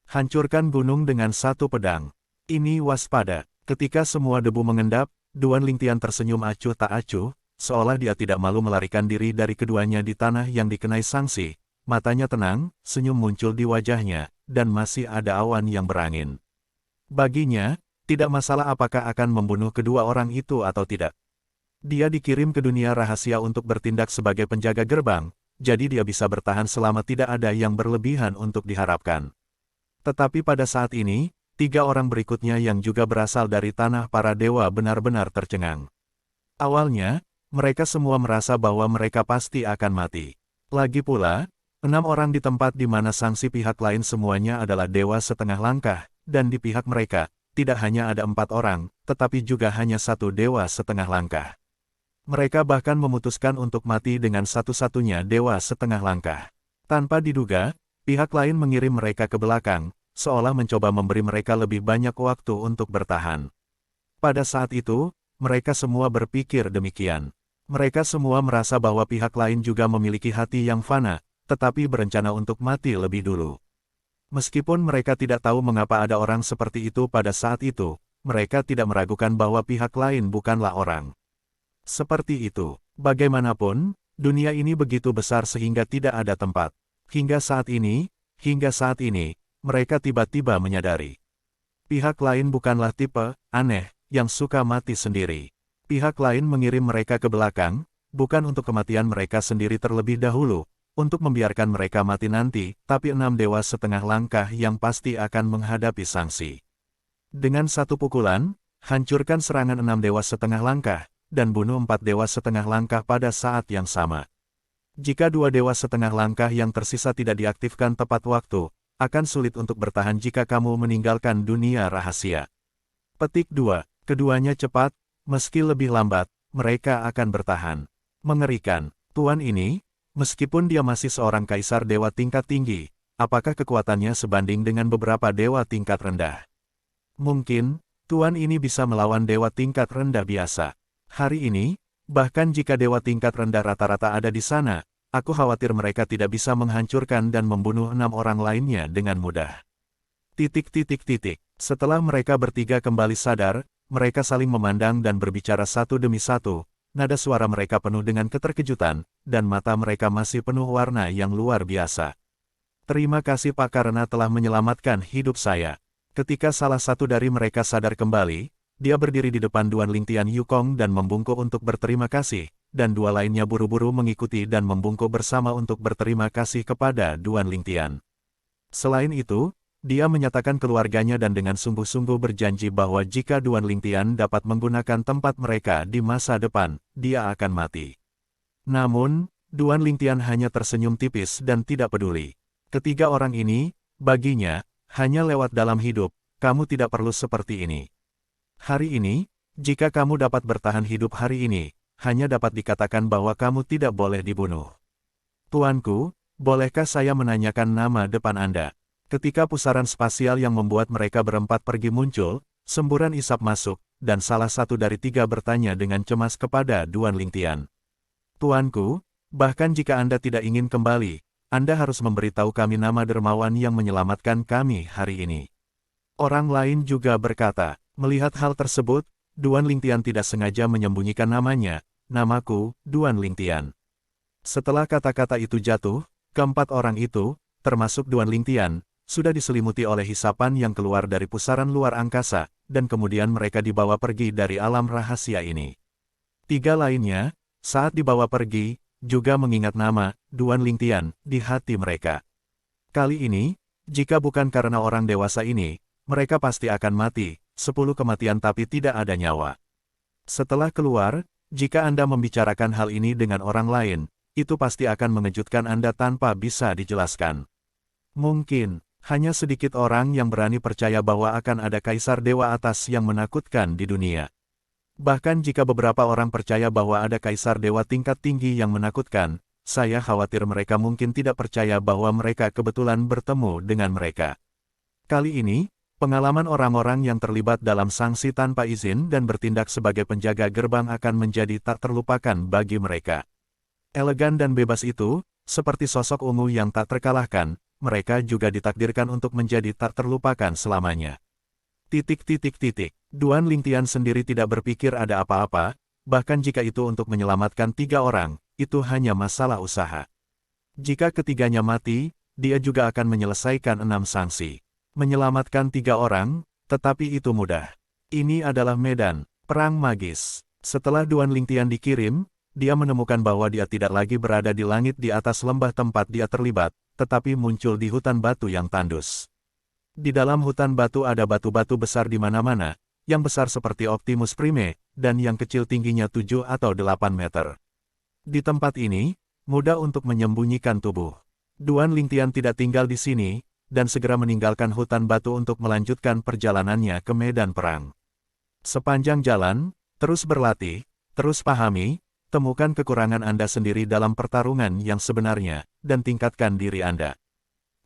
Hancurkan gunung dengan satu pedang. Ini waspada. Ketika semua debu mengendap, Duan Lingtian tersenyum acuh tak acuh, seolah dia tidak malu melarikan diri dari keduanya di tanah yang dikenai sanksi. Matanya tenang, senyum muncul di wajahnya, dan masih ada awan yang berangin. Baginya, tidak masalah apakah akan membunuh kedua orang itu atau tidak. Dia dikirim ke dunia rahasia untuk bertindak sebagai penjaga gerbang, jadi dia bisa bertahan selama tidak ada yang berlebihan untuk diharapkan. Tetapi pada saat ini, 3 orang berikutnya yang juga berasal dari tanah para dewa benar-benar tercengang. Awalnya, mereka semua merasa bahwa mereka pasti akan mati. Lagi pula, 6 orang di tempat di mana sanksi pihak lain semuanya adalah dewa setengah langkah, dan di pihak mereka, tidak hanya ada 4 orang, tetapi juga hanya 1 dewa setengah langkah. Mereka bahkan memutuskan untuk mati dengan satu-satunya dewa setengah langkah. Tanpa diduga, pihak lain mengirim mereka ke belakang, seolah mencoba memberi mereka lebih banyak waktu untuk bertahan. Pada saat itu, mereka semua berpikir demikian. Mereka semua merasa bahwa pihak lain juga memiliki hati yang fana, tetapi berencana untuk mati lebih dulu. Meskipun mereka tidak tahu mengapa ada orang seperti itu pada saat itu, mereka tidak meragukan bahwa pihak lain bukanlah orang seperti itu. Bagaimanapun, dunia ini begitu besar sehingga tidak ada tempat. Hingga saat ini, mereka tiba-tiba menyadari. Pihak lain bukanlah tipe aneh yang suka mati sendiri. Pihak lain mengirim mereka ke belakang, bukan untuk kematian mereka sendiri terlebih dahulu, untuk membiarkan mereka mati nanti, tapi 6 dewa setengah langkah yang pasti akan menghadapi sanksi. Dengan satu pukulan, hancurkan serangan 6 dewa setengah langkah, dan bunuh 4 dewa setengah langkah pada saat yang sama. Jika 2 dewa setengah langkah yang tersisa tidak diaktifkan tepat waktu, akan sulit untuk bertahan jika kamu meninggalkan dunia rahasia. Petik 2. Keduanya cepat, meski lebih lambat, mereka akan bertahan. Mengerikan, tuan ini, meskipun dia masih seorang kaisar dewa tingkat tinggi, apakah kekuatannya sebanding dengan beberapa dewa tingkat rendah? Mungkin, tuan ini bisa melawan dewa tingkat rendah biasa. Hari ini, bahkan jika dewa tingkat rendah rata-rata ada di sana, aku khawatir mereka tidak bisa menghancurkan dan membunuh 6 orang lainnya dengan mudah. Setelah mereka bertiga kembali sadar, mereka saling memandang dan berbicara satu demi satu, nada suara mereka penuh dengan keterkejutan, dan mata mereka masih penuh warna yang luar biasa. Terima kasih Pak karena telah menyelamatkan hidup saya. Ketika salah satu dari mereka sadar kembali, dia berdiri di depan Duan Lingtian Yukong dan membungkuk untuk berterima kasih, dan 2 lainnya buru-buru mengikuti dan membungkuk bersama untuk berterima kasih kepada Duan Lingtian. Selain itu, dia menyatakan keluarganya dan dengan sungguh-sungguh berjanji bahwa jika Duan Lingtian dapat menggunakan tempat mereka di masa depan, dia akan mati. Namun, Duan Lingtian hanya tersenyum tipis dan tidak peduli. Ketiga orang ini, baginya, hanya lewat dalam hidup, kamu tidak perlu seperti ini. Hari ini, jika kamu dapat bertahan hidup hari ini, hanya dapat dikatakan bahwa kamu tidak boleh dibunuh. Tuanku, bolehkah saya menanyakan nama depan Anda? Ketika pusaran spasial yang membuat mereka berempat pergi muncul, semburan isap masuk, dan salah satu dari 3 bertanya dengan cemas kepada Duan Lingtian. Tuanku, bahkan jika Anda tidak ingin kembali, Anda harus memberitahu kami nama dermawan yang menyelamatkan kami hari ini. Orang lain juga berkata. Melihat hal tersebut, Duan Lingtian tidak sengaja menyembunyikan namanya, namaku, Duan Lingtian. Setelah kata-kata itu jatuh, keempat orang itu, termasuk Duan Lingtian, sudah diselimuti oleh hisapan yang keluar dari pusaran luar angkasa, dan kemudian mereka dibawa pergi dari alam rahasia ini. 3 lainnya, saat dibawa pergi, juga mengingat nama, Duan Lingtian, di hati mereka. Kali ini, jika bukan karena orang dewasa ini, mereka pasti akan mati. 10 kematian tapi tidak ada nyawa. Setelah keluar, jika Anda membicarakan hal ini dengan orang lain, itu pasti akan mengejutkan Anda tanpa bisa dijelaskan. Mungkin, hanya sedikit orang yang berani percaya bahwa akan ada kaisar dewa atas yang menakutkan di dunia. Bahkan jika beberapa orang percaya bahwa ada kaisar dewa tingkat tinggi yang menakutkan, saya khawatir mereka mungkin tidak percaya bahwa mereka kebetulan bertemu dengan mereka. Kali ini, pengalaman orang-orang yang terlibat dalam sanksi tanpa izin dan bertindak sebagai penjaga gerbang akan menjadi tak terlupakan bagi mereka. Elegan dan bebas itu, seperti sosok ungu yang tak terkalahkan, mereka juga ditakdirkan untuk menjadi tak terlupakan selamanya. Duan Lingtian sendiri tidak berpikir ada apa-apa, bahkan jika itu untuk menyelamatkan 3 orang, itu hanya masalah usaha. Jika ketiganya mati, dia juga akan menyelesaikan 6 sanksi. Menyelamatkan 3 orang, tetapi itu mudah. Ini adalah medan perang magis. Setelah Duan Lingtian dikirim, dia menemukan bahwa dia tidak lagi berada di langit di atas lembah tempat dia terlibat, tetapi muncul di hutan batu yang tandus. Di dalam hutan batu ada batu-batu besar di mana-mana, yang besar seperti Optimus Prime, dan yang kecil tingginya 7 atau 8 meter. Di tempat ini, mudah untuk menyembunyikan tubuh. Duan Lingtian tidak tinggal di sini, dan segera meninggalkan hutan batu untuk melanjutkan perjalanannya ke medan perang. Sepanjang jalan, terus berlatih, terus pahami, temukan kekurangan Anda sendiri dalam pertarungan yang sebenarnya, dan tingkatkan diri Anda.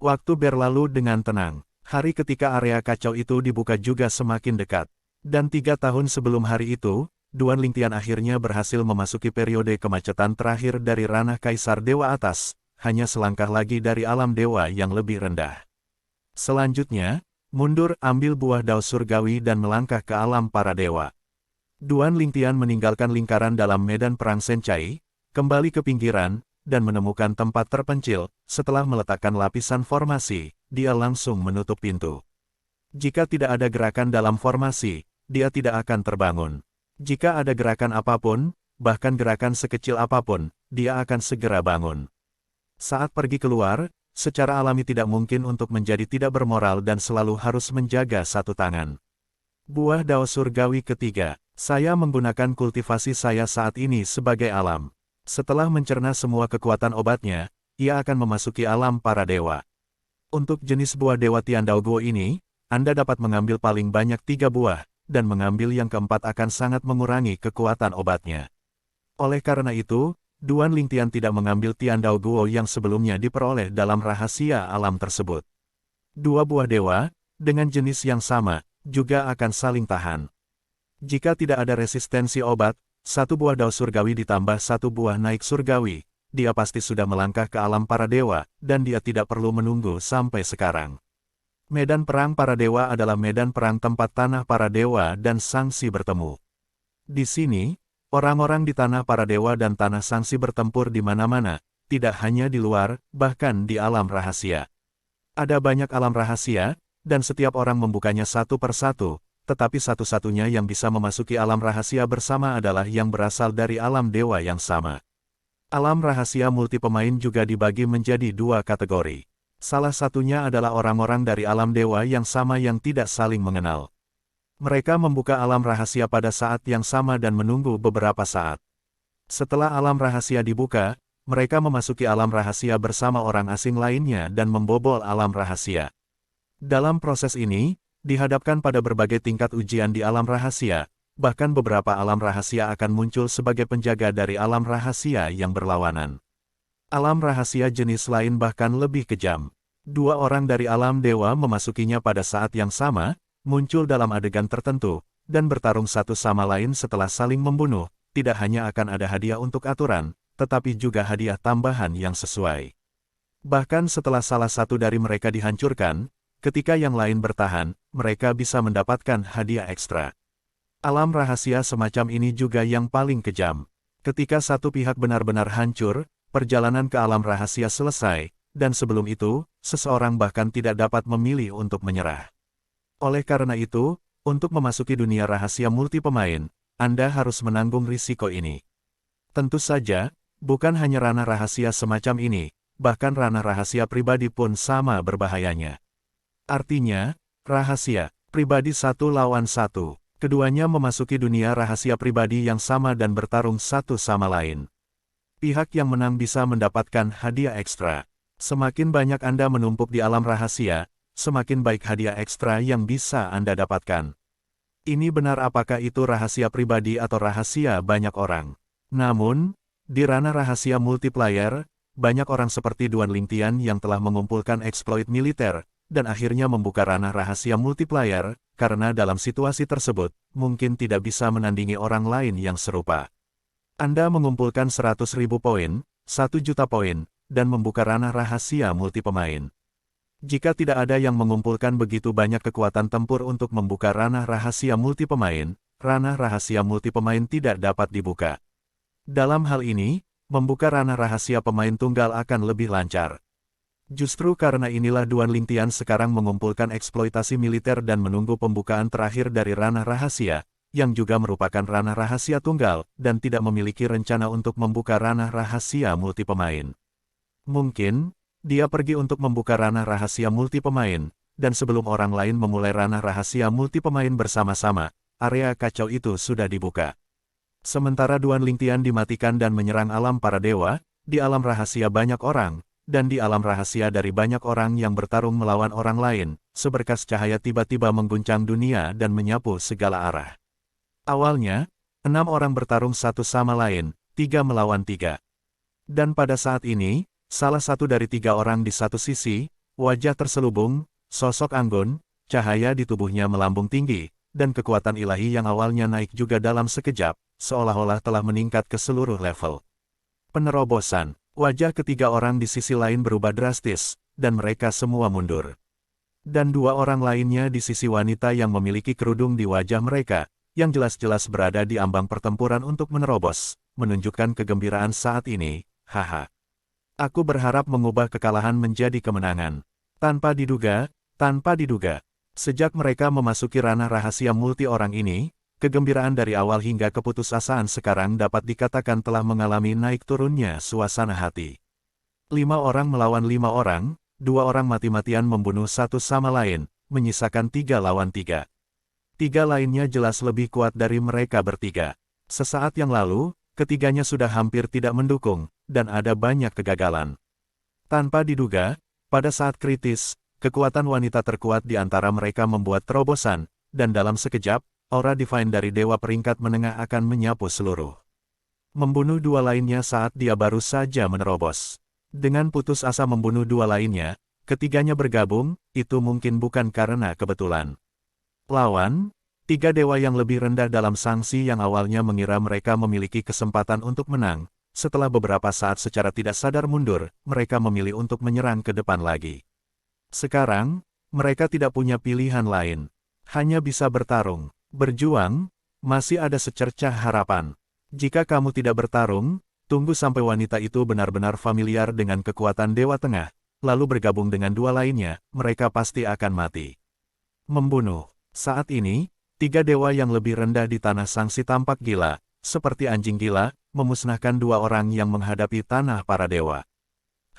Waktu berlalu dengan tenang. Hari ketika area kacau itu dibuka juga semakin dekat. Dan 3 tahun sebelum hari itu, Duan Lingtian akhirnya berhasil memasuki periode kemacetan terakhir dari ranah Kaisar Dewa Atas, hanya selangkah lagi dari alam dewa yang lebih rendah. Selanjutnya, mundur ambil buah daun surgawi dan melangkah ke alam para dewa. Duan Lingtian meninggalkan lingkaran dalam medan perang Sencai, kembali ke pinggiran, dan menemukan tempat terpencil. Setelah meletakkan lapisan formasi, dia langsung menutup pintu. Jika tidak ada gerakan dalam formasi, dia tidak akan terbangun. Jika ada gerakan apapun, bahkan gerakan sekecil apapun, dia akan segera bangun. Saat pergi keluar, secara alami tidak mungkin untuk menjadi tidak bermoral dan selalu harus menjaga satu tangan. Buah daun surgawi ketiga. Saya menggunakan kultivasi saya saat ini sebagai alam. Setelah mencerna semua kekuatan obatnya, ia akan memasuki alam para dewa. Untuk jenis buah dewa Tiandao ini, Anda dapat mengambil paling banyak 3 buah, dan mengambil yang keempat akan sangat mengurangi kekuatan obatnya. Oleh karena itu, Duan Lingtian tidak mengambil Tiandao yang sebelumnya diperoleh dalam rahasia alam tersebut. 2 buah dewa, dengan jenis yang sama, juga akan saling tahan. Jika tidak ada resistensi obat, 1 buah daun surgawi ditambah 1 buah naik surgawi, dia pasti sudah melangkah ke alam para dewa, dan dia tidak perlu menunggu sampai sekarang. Medan perang para dewa adalah medan perang tempat tanah para dewa dan sangsi bertemu. Di sini, orang-orang di tanah para dewa dan tanah sangsi bertempur di mana-mana, tidak hanya di luar, bahkan di alam rahasia. Ada banyak alam rahasia, dan setiap orang membukanya satu persatu. Tetapi satu-satunya yang bisa memasuki alam rahasia bersama adalah yang berasal dari alam dewa yang sama. Alam rahasia multi pemain juga dibagi menjadi 2 kategori. Salah satunya adalah orang-orang dari alam dewa yang sama yang tidak saling mengenal. Mereka membuka alam rahasia pada saat yang sama dan menunggu beberapa saat. Setelah alam rahasia dibuka, mereka memasuki alam rahasia bersama orang asing lainnya dan membobol alam rahasia. Dalam proses ini, dihadapkan pada berbagai tingkat ujian di alam rahasia, bahkan beberapa alam rahasia akan muncul sebagai penjaga dari alam rahasia yang berlawanan. Alam rahasia jenis lain bahkan lebih kejam. 2 orang dari alam dewa memasukinya pada saat yang sama, muncul dalam adegan tertentu, dan bertarung satu sama lain setelah saling membunuh. Tidak hanya akan ada hadiah untuk aturan, tetapi juga hadiah tambahan yang sesuai. Bahkan setelah salah satu dari mereka dihancurkan, ketika yang lain bertahan, mereka bisa mendapatkan hadiah ekstra. Alam rahasia semacam ini juga yang paling kejam. Ketika satu pihak benar-benar hancur, perjalanan ke alam rahasia selesai, dan sebelum itu, seseorang bahkan tidak dapat memilih untuk menyerah. Oleh karena itu, untuk memasuki dunia rahasia multi pemain, Anda harus menanggung risiko ini. Tentu saja, bukan hanya ranah rahasia semacam ini, bahkan ranah rahasia pribadi pun sama berbahayanya. Artinya, rahasia pribadi 1 lawan 1. Keduanya memasuki dunia rahasia pribadi yang sama dan bertarung satu sama lain. Pihak yang menang bisa mendapatkan hadiah ekstra. Semakin banyak Anda menumpuk di alam rahasia, semakin baik hadiah ekstra yang bisa Anda dapatkan. Ini benar apakah itu rahasia pribadi atau rahasia banyak orang. Namun, di ranah rahasia multiplayer, banyak orang seperti Duan Lingtian yang telah mengumpulkan eksploit militer, dan akhirnya membuka ranah rahasia multiplayer, karena dalam situasi tersebut, mungkin tidak bisa menandingi orang lain yang serupa. Anda mengumpulkan 100.000 poin, 1 juta poin, dan membuka ranah rahasia multi pemain. Jika tidak ada yang mengumpulkan begitu banyak kekuatan tempur untuk membuka ranah rahasia multi pemain, ranah rahasia multi pemain tidak dapat dibuka. Dalam hal ini, membuka ranah rahasia pemain tunggal akan lebih lancar. Justru karena inilah Duan Lingtian sekarang mengumpulkan eksploitasi militer dan menunggu pembukaan terakhir dari ranah rahasia, yang juga merupakan ranah rahasia tunggal, dan tidak memiliki rencana untuk membuka ranah rahasia multi pemain. Mungkin, dia pergi untuk membuka ranah rahasia multi pemain, dan sebelum orang lain memulai ranah rahasia multi pemain bersama-sama, area kacau itu sudah dibuka. Sementara Duan Lingtian dimatikan dan menyerang alam para dewa, di alam rahasia banyak orang, dan di alam rahasia dari banyak orang yang bertarung melawan orang lain, seberkas cahaya tiba-tiba mengguncang dunia dan menyapu segala arah. Awalnya, 6 orang bertarung satu sama lain, 3 melawan 3. Dan pada saat ini, salah satu dari 3 orang di satu sisi, wajah terselubung, sosok anggun, cahaya di tubuhnya melambung tinggi, dan kekuatan ilahi yang awalnya naik juga dalam sekejap, seolah-olah telah meningkat ke seluruh level. Penerobosan, wajah ketiga orang di sisi lain berubah drastis, dan mereka semua mundur. Dan 2 orang lainnya di sisi wanita yang memiliki kerudung di wajah mereka, yang jelas-jelas berada di ambang pertempuran untuk menerobos, menunjukkan kegembiraan saat ini, haha. Aku berharap mengubah kekalahan menjadi kemenangan. Tanpa diduga, sejak mereka memasuki ranah rahasia multi orang ini, kegembiraan dari awal hingga keputusasaan sekarang dapat dikatakan telah mengalami naik turunnya suasana hati. 5 orang melawan 5 orang, 2 orang mati-matian membunuh satu sama lain, menyisakan 3 lawan 3. 3 lainnya jelas lebih kuat dari mereka bertiga. Sesaat yang lalu, ketiganya sudah hampir tidak mendukung, dan ada banyak kegagalan. Tanpa diduga, pada saat kritis, kekuatan wanita terkuat di antara mereka membuat terobosan, dan dalam sekejap, aura divine dari dewa peringkat menengah akan menyapu seluruh. Membunuh 2 lainnya saat dia baru saja menerobos. Dengan putus asa membunuh 2 lainnya, ketiganya bergabung, itu mungkin bukan karena kebetulan. Lawan, 3 dewa yang lebih rendah dalam sanksi yang awalnya mengira mereka memiliki kesempatan untuk menang, setelah beberapa saat secara tidak sadar mundur, mereka memilih untuk menyerang ke depan lagi. Sekarang, mereka tidak punya pilihan lain. Hanya bisa bertarung, berjuang, masih ada secercah harapan. Jika kamu tidak bertarung, tunggu sampai wanita itu benar-benar familiar dengan kekuatan Dewa Tengah, lalu bergabung dengan 2 lainnya, mereka pasti akan mati. Membunuh. Saat ini, 3 dewa yang lebih rendah di tanah sanksi tampak gila, seperti anjing gila, memusnahkan 2 orang yang menghadapi tanah para dewa.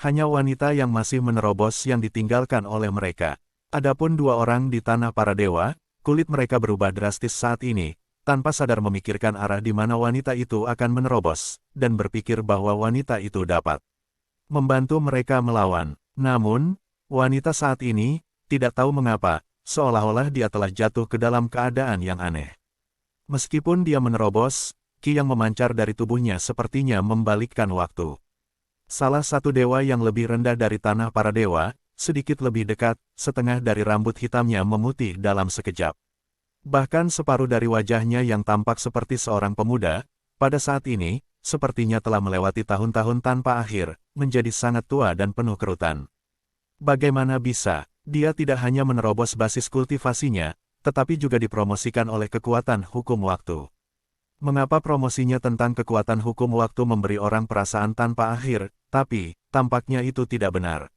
Hanya wanita yang masih menerobos yang ditinggalkan oleh mereka. Adapun 2 orang di tanah para dewa, kulit mereka berubah drastis saat ini, tanpa sadar memikirkan arah di mana wanita itu akan menerobos, dan berpikir bahwa wanita itu dapat membantu mereka melawan. Namun, wanita saat ini tidak tahu mengapa, seolah-olah dia telah jatuh ke dalam keadaan yang aneh. Meskipun dia menerobos, ki yang memancar dari tubuhnya sepertinya membalikkan waktu. Salah satu dewa yang lebih rendah dari tanah para dewa, sedikit lebih dekat, setengah dari rambut hitamnya memutih dalam sekejap. Bahkan separuh dari wajahnya yang tampak seperti seorang pemuda, pada saat ini, sepertinya telah melewati tahun-tahun tanpa akhir, menjadi sangat tua dan penuh kerutan. Bagaimana bisa? Dia tidak hanya menerobos basis kultivasinya, tetapi juga dipromosikan oleh kekuatan hukum waktu. Mengapa promosinya tentang kekuatan hukum waktu memberi orang perasaan tanpa akhir, tapi, tampaknya itu tidak benar.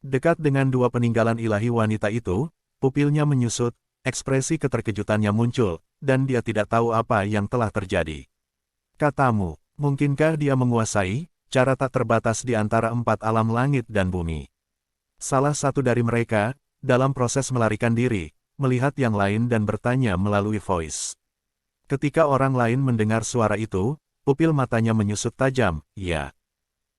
Dekat dengan 2 peninggalan ilahi wanita itu, pupilnya menyusut, ekspresi keterkejutannya muncul, dan dia tidak tahu apa yang telah terjadi. Katamu, mungkinkah dia menguasai cara tak terbatas di antara 4 alam langit dan bumi? Salah satu dari mereka, dalam proses melarikan diri, melihat yang lain dan bertanya melalui voice. Ketika orang lain mendengar suara itu, pupil matanya menyusut tajam, ya.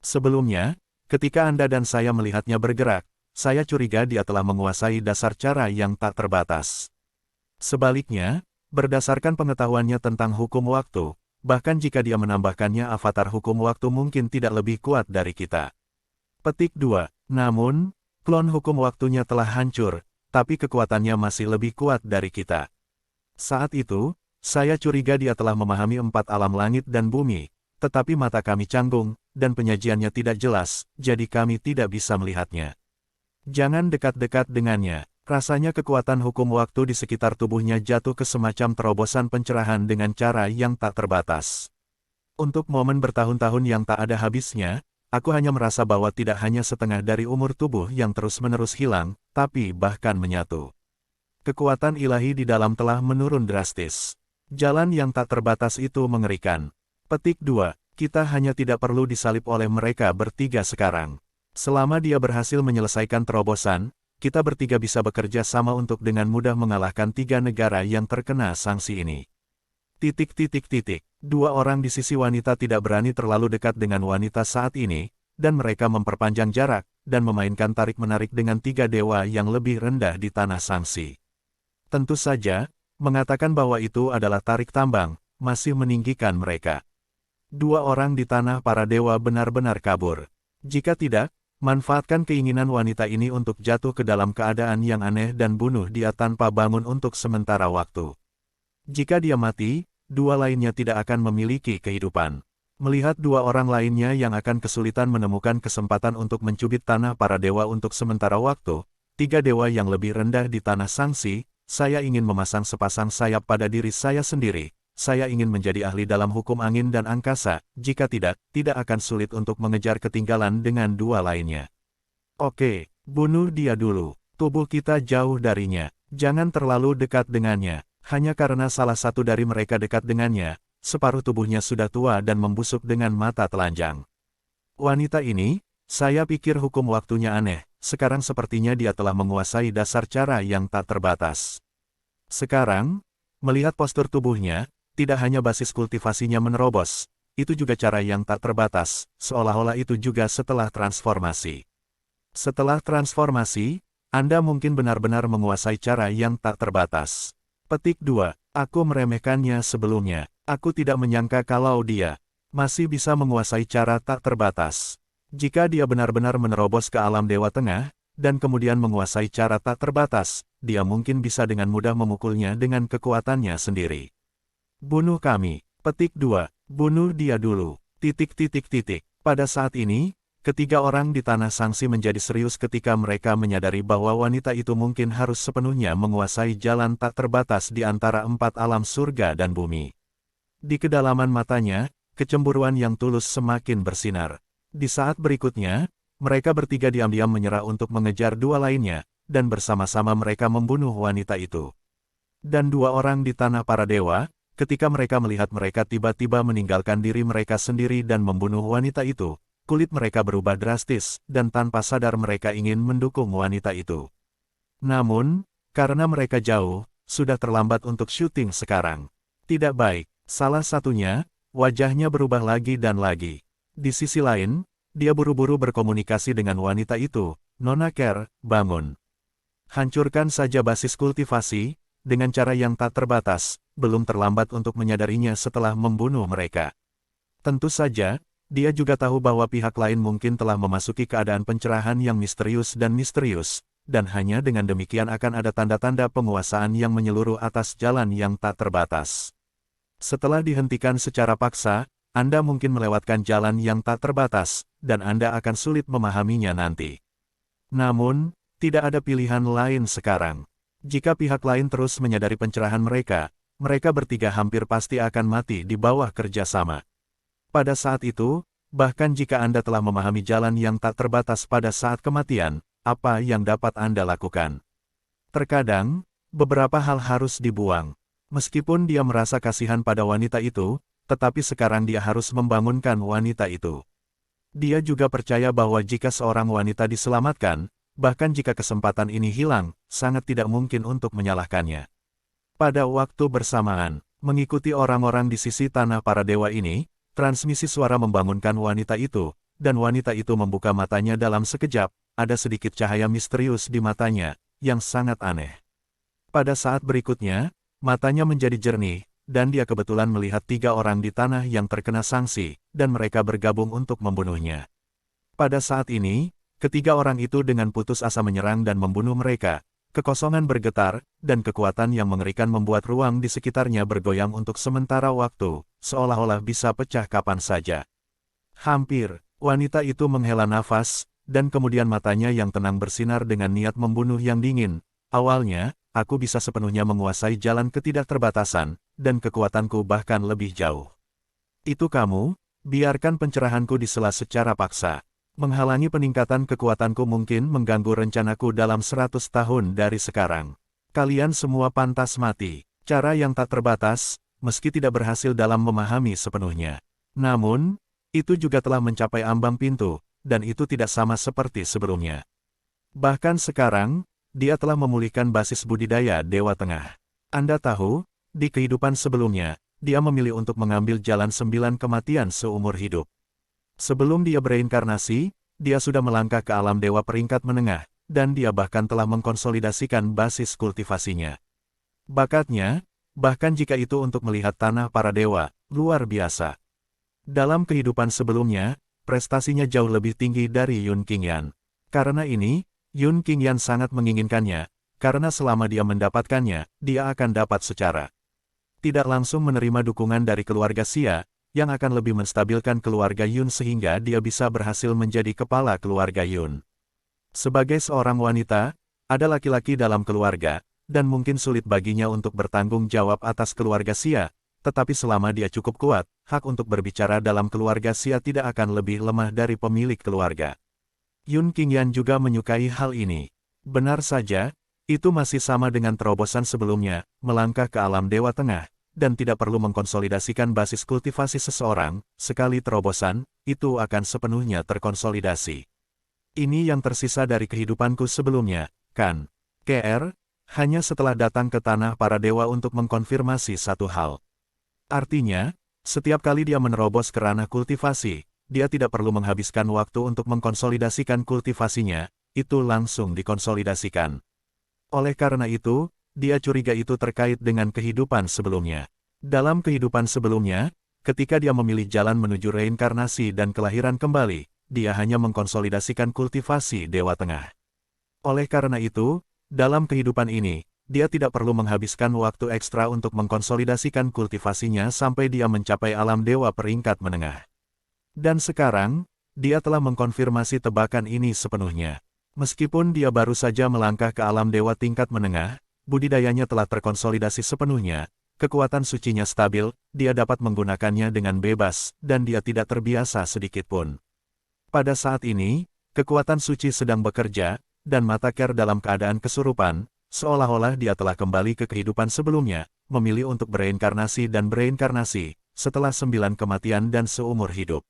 Sebelumnya, ketika Anda dan saya melihatnya bergerak, saya curiga dia telah menguasai dasar cara yang tak terbatas. Sebaliknya, berdasarkan pengetahuannya tentang hukum waktu, bahkan jika dia menambahkannya avatar hukum waktu mungkin tidak lebih kuat dari kita. Petik 2. Namun, klon hukum waktunya telah hancur, tapi kekuatannya masih lebih kuat dari kita. Saat itu, saya curiga dia telah memahami 4 alam langit dan bumi, tetapi mata kami canggung, dan penyajiannya tidak jelas, jadi kami tidak bisa melihatnya. Jangan dekat-dekat dengannya. Rasanya kekuatan hukum waktu di sekitar tubuhnya jatuh ke semacam terobosan pencerahan dengan cara yang tak terbatas. Untuk momen bertahun-tahun yang tak ada habisnya, aku hanya merasa bahwa tidak hanya setengah dari umur tubuh yang terus-menerus hilang, tapi bahkan menyatu. Kekuatan ilahi di dalam telah menurun drastis. Jalan yang tak terbatas itu mengerikan. Petik 2. Kita hanya tidak perlu disalib oleh mereka bertiga sekarang. Selama dia berhasil menyelesaikan terobosan, kita bertiga bisa bekerja sama untuk dengan mudah mengalahkan 3 negara yang terkena sanksi ini. Dua orang di sisi wanita tidak berani terlalu dekat dengan wanita saat ini, dan mereka memperpanjang jarak, dan memainkan tarik-menarik dengan 3 dewa yang lebih rendah di tanah sanksi. Tentu saja, mengatakan bahwa itu adalah tarik tambang, masih meninggikan mereka. 2 orang di tanah para dewa benar-benar kabur. Jika tidak, manfaatkan keinginan wanita ini untuk jatuh ke dalam keadaan yang aneh dan bunuh dia tanpa bangun untuk sementara waktu. Jika dia mati, 2 lainnya tidak akan memiliki kehidupan. Melihat 2 orang lainnya yang akan kesulitan menemukan kesempatan untuk mencubit tanah para dewa untuk sementara waktu, 3 dewa yang lebih rendah di tanah sanksi, saya ingin memasang sepasang sayap pada diri saya sendiri. Saya ingin menjadi ahli dalam hukum angin dan angkasa, jika tidak akan sulit untuk mengejar ketinggalan dengan 2 lainnya. Oke, bunuh dia dulu. Tubuh kita jauh darinya. Jangan terlalu dekat dengannya. Hanya karena salah satu dari mereka dekat dengannya, separuh tubuhnya sudah tua dan membusuk dengan mata telanjang. Wanita ini, saya pikir hukum waktunya aneh, sekarang sepertinya dia telah menguasai dasar cara yang tak terbatas. Sekarang, melihat postur tubuhnya, tidak hanya basis kultivasinya menerobos, itu juga cara yang tak terbatas, seolah-olah itu juga setelah transformasi. Setelah transformasi, Anda mungkin benar-benar menguasai cara yang tak terbatas. Petik 2. Aku meremehkannya sebelumnya. Aku tidak menyangka kalau dia masih bisa menguasai cara tak terbatas. Jika dia benar-benar menerobos ke alam Dewa Tengah, dan kemudian menguasai cara tak terbatas, dia mungkin bisa dengan mudah memukulnya dengan kekuatannya sendiri. Bunuh kami. Petik 2. Bunuh dia dulu. Pada saat ini, ketiga orang di tanah sanksi menjadi serius ketika mereka menyadari bahwa wanita itu mungkin harus sepenuhnya menguasai jalan tak terbatas di antara 4 alam surga dan bumi. Di kedalaman matanya, kecemburuan yang tulus semakin bersinar. Di saat berikutnya, mereka bertiga diam-diam menyerah untuk mengejar 2 lainnya, dan bersama-sama mereka membunuh wanita itu. Dan 2 orang di tanah para dewa, ketika mereka melihat mereka tiba-tiba meninggalkan diri mereka sendiri dan membunuh wanita itu, kulit mereka berubah drastis, dan tanpa sadar mereka ingin mendukung wanita itu. Namun, karena mereka jauh, sudah terlambat untuk syuting sekarang. Tidak baik. Salah satunya, wajahnya berubah lagi dan lagi. Di sisi lain, dia buru-buru berkomunikasi dengan wanita itu, Nona Care, bangun. Hancurkan saja basis kultivasi, dengan cara yang tak terbatas, belum terlambat untuk menyadarinya setelah membunuh mereka. Tentu saja, dia juga tahu bahwa pihak lain mungkin telah memasuki keadaan pencerahan yang misterius, dan hanya dengan demikian akan ada tanda-tanda penguasaan yang menyeluruh atas jalan yang tak terbatas. Setelah dihentikan secara paksa, Anda mungkin melewatkan jalan yang tak terbatas, dan Anda akan sulit memahaminya nanti. Namun, tidak ada pilihan lain sekarang. Jika pihak lain terus menyadari pencerahan mereka, mereka bertiga hampir pasti akan mati di bawah kerjasama. Pada saat itu, bahkan jika Anda telah memahami jalan yang tak terbatas pada saat kematian, apa yang dapat Anda lakukan? Terkadang, beberapa hal harus dibuang. Meskipun dia merasa kasihan pada wanita itu, tetapi sekarang dia harus membangunkan wanita itu. Dia juga percaya bahwa jika seorang wanita diselamatkan, bahkan jika kesempatan ini hilang, sangat tidak mungkin untuk menyalahkannya. Pada waktu bersamaan, mengikuti orang-orang di sisi tanah para dewa ini, transmisi suara membangunkan wanita itu, dan wanita itu membuka matanya dalam sekejap, ada sedikit cahaya misterius di matanya, yang sangat aneh. Pada saat berikutnya, matanya menjadi jernih, dan dia kebetulan melihat 3 orang di tanah yang terkena sanksi, dan mereka bergabung untuk membunuhnya. Pada saat ini, ketiga orang itu dengan putus asa menyerang dan membunuh mereka. Kekosongan bergetar, dan kekuatan yang mengerikan membuat ruang di sekitarnya bergoyang untuk sementara waktu, seolah-olah bisa pecah kapan saja. Hampir, wanita itu menghela nafas, dan kemudian matanya yang tenang bersinar dengan niat membunuh yang dingin. Awalnya, aku bisa sepenuhnya menguasai jalan ketidakterbatasan, dan kekuatanku bahkan lebih jauh. Itu kamu, biarkan pencerahanku disela secara paksa. Menghalangi peningkatan kekuatanku mungkin mengganggu rencanaku dalam 100 tahun dari sekarang. Kalian semua pantas mati. Cara yang tak terbatas, meski tidak berhasil dalam memahami sepenuhnya. Namun, itu juga telah mencapai ambang pintu, dan itu tidak sama seperti sebelumnya. Bahkan sekarang, dia telah memulihkan basis budidaya Dewa Tengah. Anda tahu, di kehidupan sebelumnya, dia memilih untuk mengambil jalan 9 kematian seumur hidup. Sebelum dia bereinkarnasi, dia sudah melangkah ke alam dewa peringkat menengah, dan dia bahkan telah mengkonsolidasikan basis kultivasinya. Bakatnya, bahkan jika itu untuk melihat tanah para dewa, luar biasa. Dalam kehidupan sebelumnya, prestasinya jauh lebih tinggi dari Yun Qingyan. Karena ini, Yun Qingyan sangat menginginkannya, karena selama dia mendapatkannya, dia akan dapat secara tidak langsung menerima dukungan dari keluarga Xia, yang akan lebih menstabilkan keluarga Yun sehingga dia bisa berhasil menjadi kepala keluarga Yun. Sebagai seorang wanita, ada laki-laki dalam keluarga, dan mungkin sulit baginya untuk bertanggung jawab atas keluarga Xia, tetapi selama dia cukup kuat, hak untuk berbicara dalam keluarga Xia tidak akan lebih lemah dari pemilik keluarga. Yun Qingyan juga menyukai hal ini. Benar saja, itu masih sama dengan terobosan sebelumnya, melangkah ke alam Dewa Tengah, dan tidak perlu mengkonsolidasikan basis kultivasi seseorang, sekali terobosan, itu akan sepenuhnya terkonsolidasi. Ini yang tersisa dari kehidupanku sebelumnya, kan? KR, hanya setelah datang ke tanah para dewa untuk mengkonfirmasi satu hal. Artinya, setiap kali dia menerobos ke ranah kultivasi, dia tidak perlu menghabiskan waktu untuk mengkonsolidasikan kultivasinya, itu langsung dikonsolidasikan. Oleh karena itu, dia curiga itu terkait dengan kehidupan sebelumnya. Dalam kehidupan sebelumnya, ketika dia memilih jalan menuju reinkarnasi dan kelahiran kembali, dia hanya mengkonsolidasikan kultivasi Dewa Tengah. Oleh karena itu, dalam kehidupan ini, dia tidak perlu menghabiskan waktu ekstra untuk mengkonsolidasikan kultivasinya sampai dia mencapai alam dewa peringkat menengah. Dan sekarang, dia telah mengkonfirmasi tebakan ini sepenuhnya. Meskipun dia baru saja melangkah ke alam dewa tingkat menengah, budidayanya telah terkonsolidasi sepenuhnya, kekuatan sucinya stabil, dia dapat menggunakannya dengan bebas, dan dia tidak terbiasa sedikitpun. Pada saat ini, kekuatan suci sedang bekerja, dan mata Ker dalam keadaan kesurupan, seolah-olah dia telah kembali ke kehidupan sebelumnya, memilih untuk bereinkarnasi dan bereinkarnasi, setelah 9 kematian dan seumur hidup.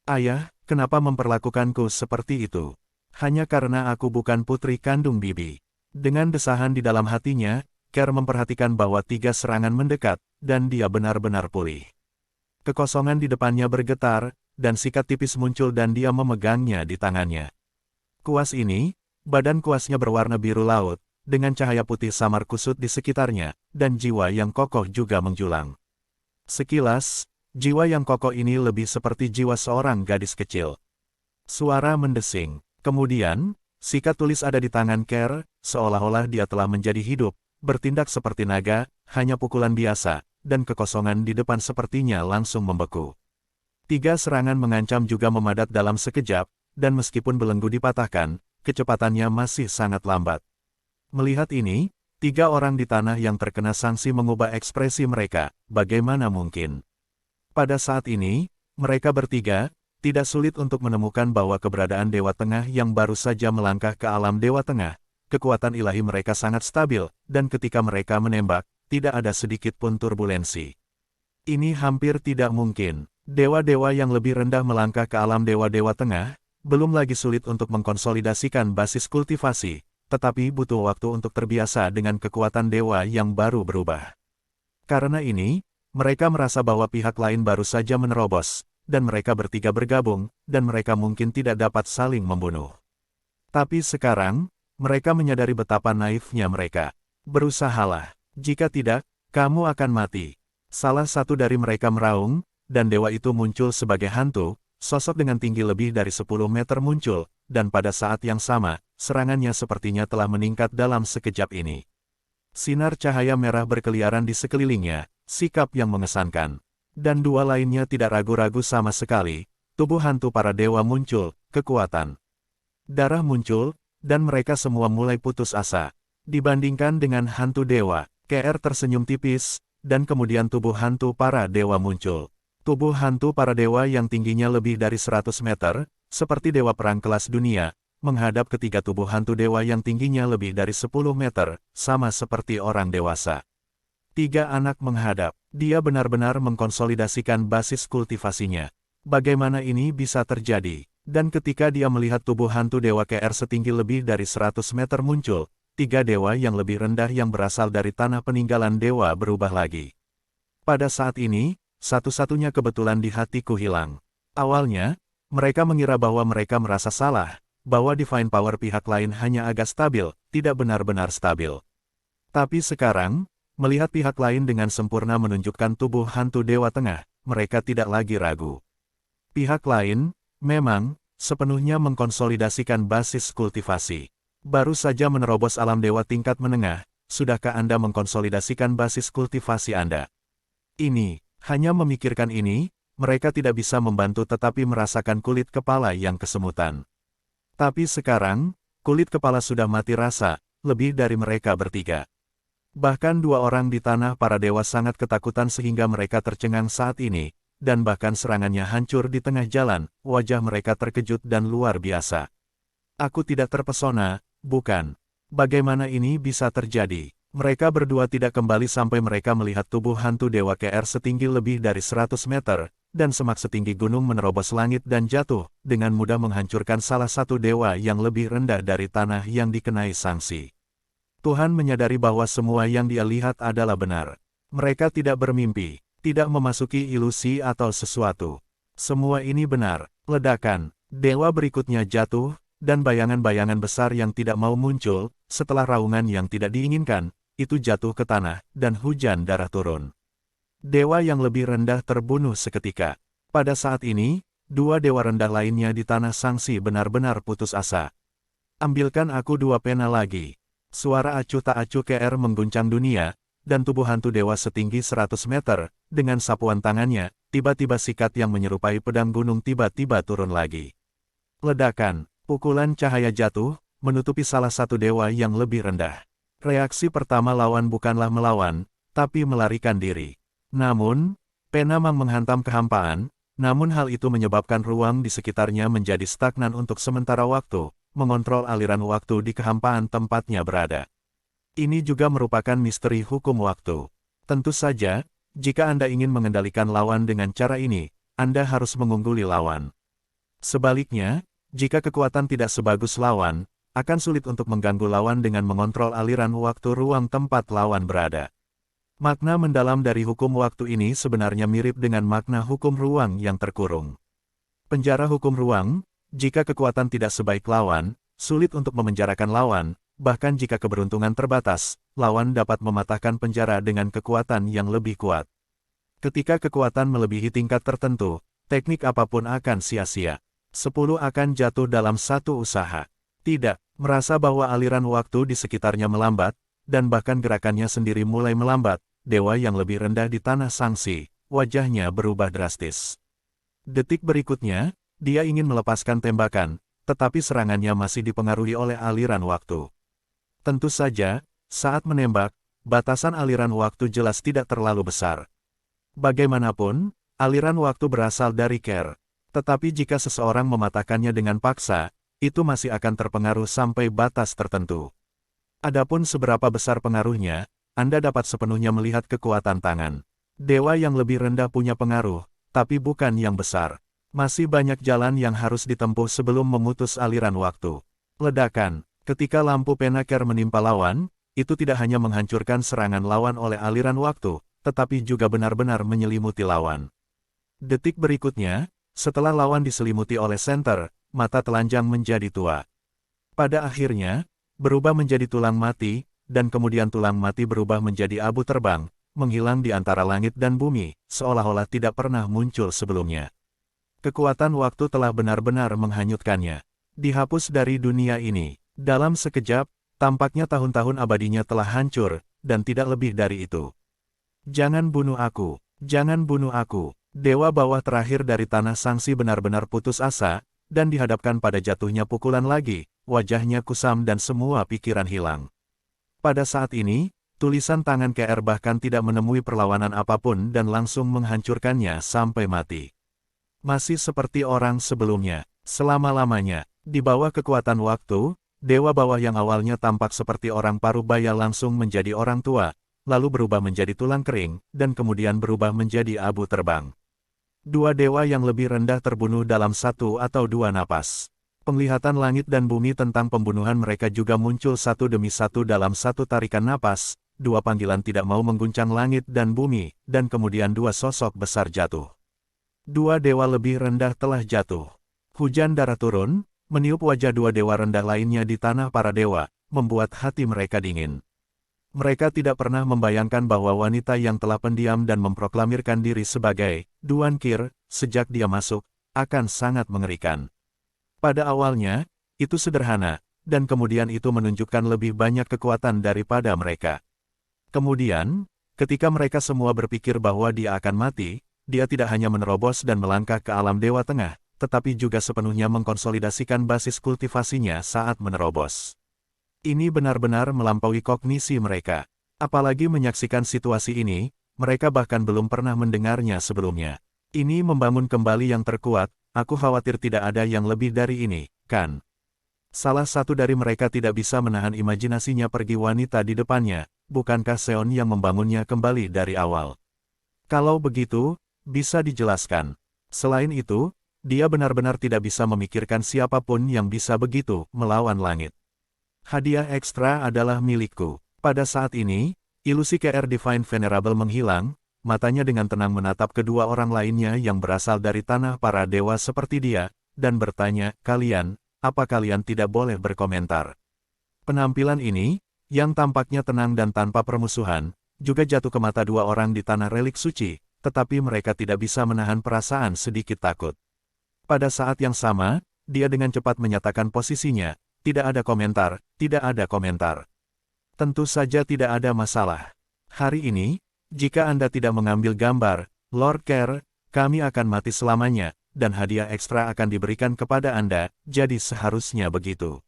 Ayah, kenapa memperlakukanku seperti itu? Hanya karena aku bukan putri kandung bibi. Dengan desahan di dalam hatinya, Ker memperhatikan bahwa 3 serangan mendekat, dan dia benar-benar pulih. Kekosongan di depannya bergetar, dan sikat tipis muncul dan dia memegangnya di tangannya. Kuas ini, badan kuasnya berwarna biru laut, dengan cahaya putih samar kusut di sekitarnya, dan jiwa yang kokoh juga menjulang. Sekilas, jiwa yang kokoh ini lebih seperti jiwa seorang gadis kecil. Suara mendesing. Kemudian, sikat tulis ada di tangan Ker, seolah-olah dia telah menjadi hidup, bertindak seperti naga, hanya pukulan biasa, dan kekosongan di depan sepertinya langsung membeku. 3 serangan mengancam juga memadat dalam sekejap, dan meskipun belenggu dipatahkan, kecepatannya masih sangat lambat. Melihat ini, 3 orang di tanah yang terkena sanksi mengubah ekspresi mereka, bagaimana mungkin? Pada saat ini, mereka bertiga, tidak sulit untuk menemukan bahwa keberadaan Dewa Tengah yang baru saja melangkah ke alam Dewa Tengah, kekuatan ilahi mereka sangat stabil, dan ketika mereka menembak, tidak ada sedikit pun turbulensi. Ini hampir tidak mungkin. Dewa-dewa yang lebih rendah melangkah ke alam dewa-dewa tengah, belum lagi sulit untuk mengkonsolidasikan basis kultivasi, tetapi butuh waktu untuk terbiasa dengan kekuatan dewa yang baru berubah. Karena ini, mereka merasa bahwa pihak lain baru saja menerobos, dan mereka bertiga bergabung, dan mereka mungkin tidak dapat saling membunuh. Tapi sekarang, mereka menyadari betapa naifnya mereka. Berusahalah, jika tidak, kamu akan mati. Salah satu dari mereka meraung, dan dewa itu muncul sebagai hantu, sosok dengan tinggi lebih dari 10 meter muncul, dan pada saat yang sama, serangannya sepertinya telah meningkat dalam sekejap ini. Sinar cahaya merah berkeliaran di sekelilingnya, sikap yang mengesankan. Dan 2 lainnya tidak ragu-ragu sama sekali, tubuh hantu para dewa muncul, kekuatan. Darah muncul, dan mereka semua mulai putus asa. Dibandingkan dengan hantu dewa, KR tersenyum tipis, dan kemudian tubuh hantu para dewa muncul. Tubuh hantu para dewa yang tingginya lebih dari 100 meter, seperti dewa perang kelas dunia, menghadap ketiga tubuh hantu dewa yang tingginya lebih dari 10 meter, sama seperti orang dewasa. Tiga anak menghadap. Dia benar-benar mengkonsolidasikan basis kultivasinya. Bagaimana ini bisa terjadi? Dan ketika dia melihat tubuh hantu dewa KR setinggi lebih dari 100 meter muncul, tiga dewa yang lebih rendah yang berasal dari tanah peninggalan dewa berubah lagi. Pada saat ini, satu-satunya kebetulan di hatiku hilang. Awalnya, mereka mengira bahwa mereka merasa salah, bahwa divine power pihak lain hanya agak stabil, tidak benar-benar stabil. Tapi sekarang, melihat pihak lain dengan sempurna menunjukkan tubuh hantu Dewa Tengah, mereka tidak lagi ragu. Pihak lain, memang, sepenuhnya mengkonsolidasikan basis kultivasi. Baru saja menerobos alam dewa tingkat menengah, sudahkah Anda mengkonsolidasikan basis kultivasi Anda? Ini, hanya memikirkan ini, mereka tidak bisa membantu tetapi merasakan kulit kepala yang kesemutan. Tapi sekarang, kulit kepala sudah mati rasa, lebih dari mereka bertiga. Bahkan dua orang di tanah para dewa sangat ketakutan sehingga mereka tercengang saat ini, dan bahkan serangannya hancur di tengah jalan, wajah mereka terkejut dan luar biasa. Aku tidak terpesona, bukan. Bagaimana ini bisa terjadi? Mereka berdua tidak kembali sampai mereka melihat tubuh hantu dewa KR setinggi lebih dari 100 meter, dan semak setinggi gunung menerobos langit dan jatuh, dengan mudah menghancurkan salah satu dewa yang lebih rendah dari tanah yang dikenai sanksi. Tuhan menyadari bahwa semua yang dia lihat adalah benar. Mereka tidak bermimpi, tidak memasuki ilusi atau sesuatu. Semua ini benar. Ledakan, dewa berikutnya jatuh, dan bayangan-bayangan besar yang tidak mau muncul, setelah raungan yang tidak diinginkan, itu jatuh ke tanah, dan hujan darah turun. Dewa yang lebih rendah terbunuh seketika. Pada saat ini, dua dewa rendah lainnya di tanah sanksi benar-benar putus asa. Ambilkan aku dua pena lagi. Suara acuh tak acuh KR mengguncang dunia, dan tubuh hantu dewa setinggi 100 meter, dengan sapuan tangannya, tiba-tiba sikat yang menyerupai pedang gunung tiba-tiba turun lagi. Ledakan, pukulan cahaya jatuh, menutupi salah satu dewa yang lebih rendah. Reaksi pertama lawan bukanlah melawan, tapi melarikan diri. Namun, pena menghantam kehampaan, namun hal itu menyebabkan ruang di sekitarnya menjadi stagnan untuk sementara waktu, mengontrol aliran waktu di kehampaan tempatnya berada. Ini juga merupakan misteri hukum waktu. Tentu saja, jika Anda ingin mengendalikan lawan dengan cara ini, Anda harus mengungguli lawan. Sebaliknya, jika kekuatan tidak sebagus lawan, akan sulit untuk mengganggu lawan dengan mengontrol aliran waktu ruang tempat lawan berada. Makna mendalam dari hukum waktu ini sebenarnya mirip dengan makna hukum ruang yang terkurung. Penjara hukum ruang, jika kekuatan tidak sebaik lawan, sulit untuk memenjarakan lawan, bahkan jika keberuntungan terbatas, lawan dapat mematahkan penjara dengan kekuatan yang lebih kuat. Ketika kekuatan melebihi tingkat tertentu, teknik apapun akan sia-sia. 10 akan jatuh dalam satu usaha. Tidak, merasa bahwa aliran waktu di sekitarnya melambat, dan bahkan gerakannya sendiri mulai melambat, dewa yang lebih rendah di tanah sanksi, wajahnya berubah drastis. Detik berikutnya, dia ingin melepaskan tembakan, tetapi serangannya masih dipengaruhi oleh aliran waktu. Tentu saja, saat menembak, batasan aliran waktu jelas tidak terlalu besar. Bagaimanapun, aliran waktu berasal dari KR. Tetapi jika seseorang mematahkannya dengan paksa, itu masih akan terpengaruh sampai batas tertentu. Adapun seberapa besar pengaruhnya, Anda dapat sepenuhnya melihat kekuatan tangan. Dewa yang lebih rendah punya pengaruh, tapi bukan yang besar. Masih banyak jalan yang harus ditempuh sebelum memutus aliran waktu. Ledakan, ketika lampu pena KR menimpa lawan, itu tidak hanya menghancurkan serangan lawan oleh aliran waktu, tetapi juga benar-benar menyelimuti lawan. Detik berikutnya, setelah lawan diselimuti oleh senter, mata telanjang menjadi tua. Pada akhirnya, berubah menjadi tulang mati, dan kemudian tulang mati berubah menjadi abu terbang, menghilang di antara langit dan bumi, seolah-olah tidak pernah muncul sebelumnya. Kekuatan waktu telah benar-benar menghanyutkannya. Dihapus dari dunia ini. Dalam sekejap, tampaknya tahun-tahun abadinya telah hancur, dan tidak lebih dari itu. Jangan bunuh aku. Jangan bunuh aku. Dewa bawah terakhir dari tanah sanksi benar-benar putus asa, dan dihadapkan pada jatuhnya pukulan lagi, wajahnya kusam dan semua pikiran hilang. Pada saat ini, tulisan tangan KR bahkan tidak menemui perlawanan apapun dan langsung menghancurkannya sampai mati. Masih seperti orang sebelumnya, selama-lamanya, Di bawah kekuatan waktu, dewa bawah yang awalnya tampak seperti orang parubaya langsung menjadi orang tua, lalu berubah menjadi tulang kering, dan kemudian berubah menjadi abu terbang. Dua dewa yang lebih rendah terbunuh dalam satu atau dua napas. Penglihatan langit dan bumi tentang pembunuhan mereka juga muncul satu demi satu dalam satu tarikan napas, dua panggilan tidak mau mengguncang langit dan bumi, dan kemudian dua sosok besar jatuh. Dua dewa lebih rendah telah jatuh. Hujan darah turun, meniup wajah dua dewa rendah lainnya di tanah para dewa, membuat hati mereka dingin. Mereka tidak pernah membayangkan bahwa wanita yang telah pendiam dan memproklamirkan diri sebagai Duan Qir, sejak dia masuk, akan sangat mengerikan. Pada awalnya, itu sederhana, dan kemudian itu menunjukkan lebih banyak kekuatan daripada mereka. Kemudian, ketika mereka semua berpikir bahwa dia akan mati, dia tidak hanya menerobos dan melangkah ke alam Dewa Tengah, tetapi juga sepenuhnya mengkonsolidasikan basis kultivasinya saat menerobos. Ini benar-benar melampaui kognisi mereka. Apalagi menyaksikan situasi ini, mereka bahkan belum pernah mendengarnya sebelumnya. Ini membangun kembali yang terkuat, aku khawatir tidak ada yang lebih dari ini, kan? Salah satu dari mereka tidak bisa menahan imajinasinya pergi wanita di depannya, bukankah Seon yang membangunnya kembali dari awal? Kalau begitu, bisa dijelaskan. Selain itu, dia benar-benar tidak bisa memikirkan siapapun yang bisa begitu melawan langit. Hadiah ekstra adalah milikku. Pada saat ini, ilusi KR Divine Venerable menghilang, matanya dengan tenang menatap kedua orang lainnya yang berasal dari tanah para dewa seperti dia, dan bertanya, kalian, apa kalian tidak boleh berkomentar? Penampilan ini, yang tampaknya tenang dan tanpa permusuhan, juga jatuh ke mata dua orang di tanah relik suci, tetapi mereka tidak bisa menahan perasaan sedikit takut. Pada saat yang sama, dia dengan cepat menyatakan posisinya, tidak ada komentar, tidak ada komentar. Tentu saja tidak ada masalah. Hari ini, jika Anda tidak mengambil gambar, Lord Kerr, kami akan mati selamanya, dan hadiah ekstra akan diberikan kepada Anda, jadi seharusnya begitu.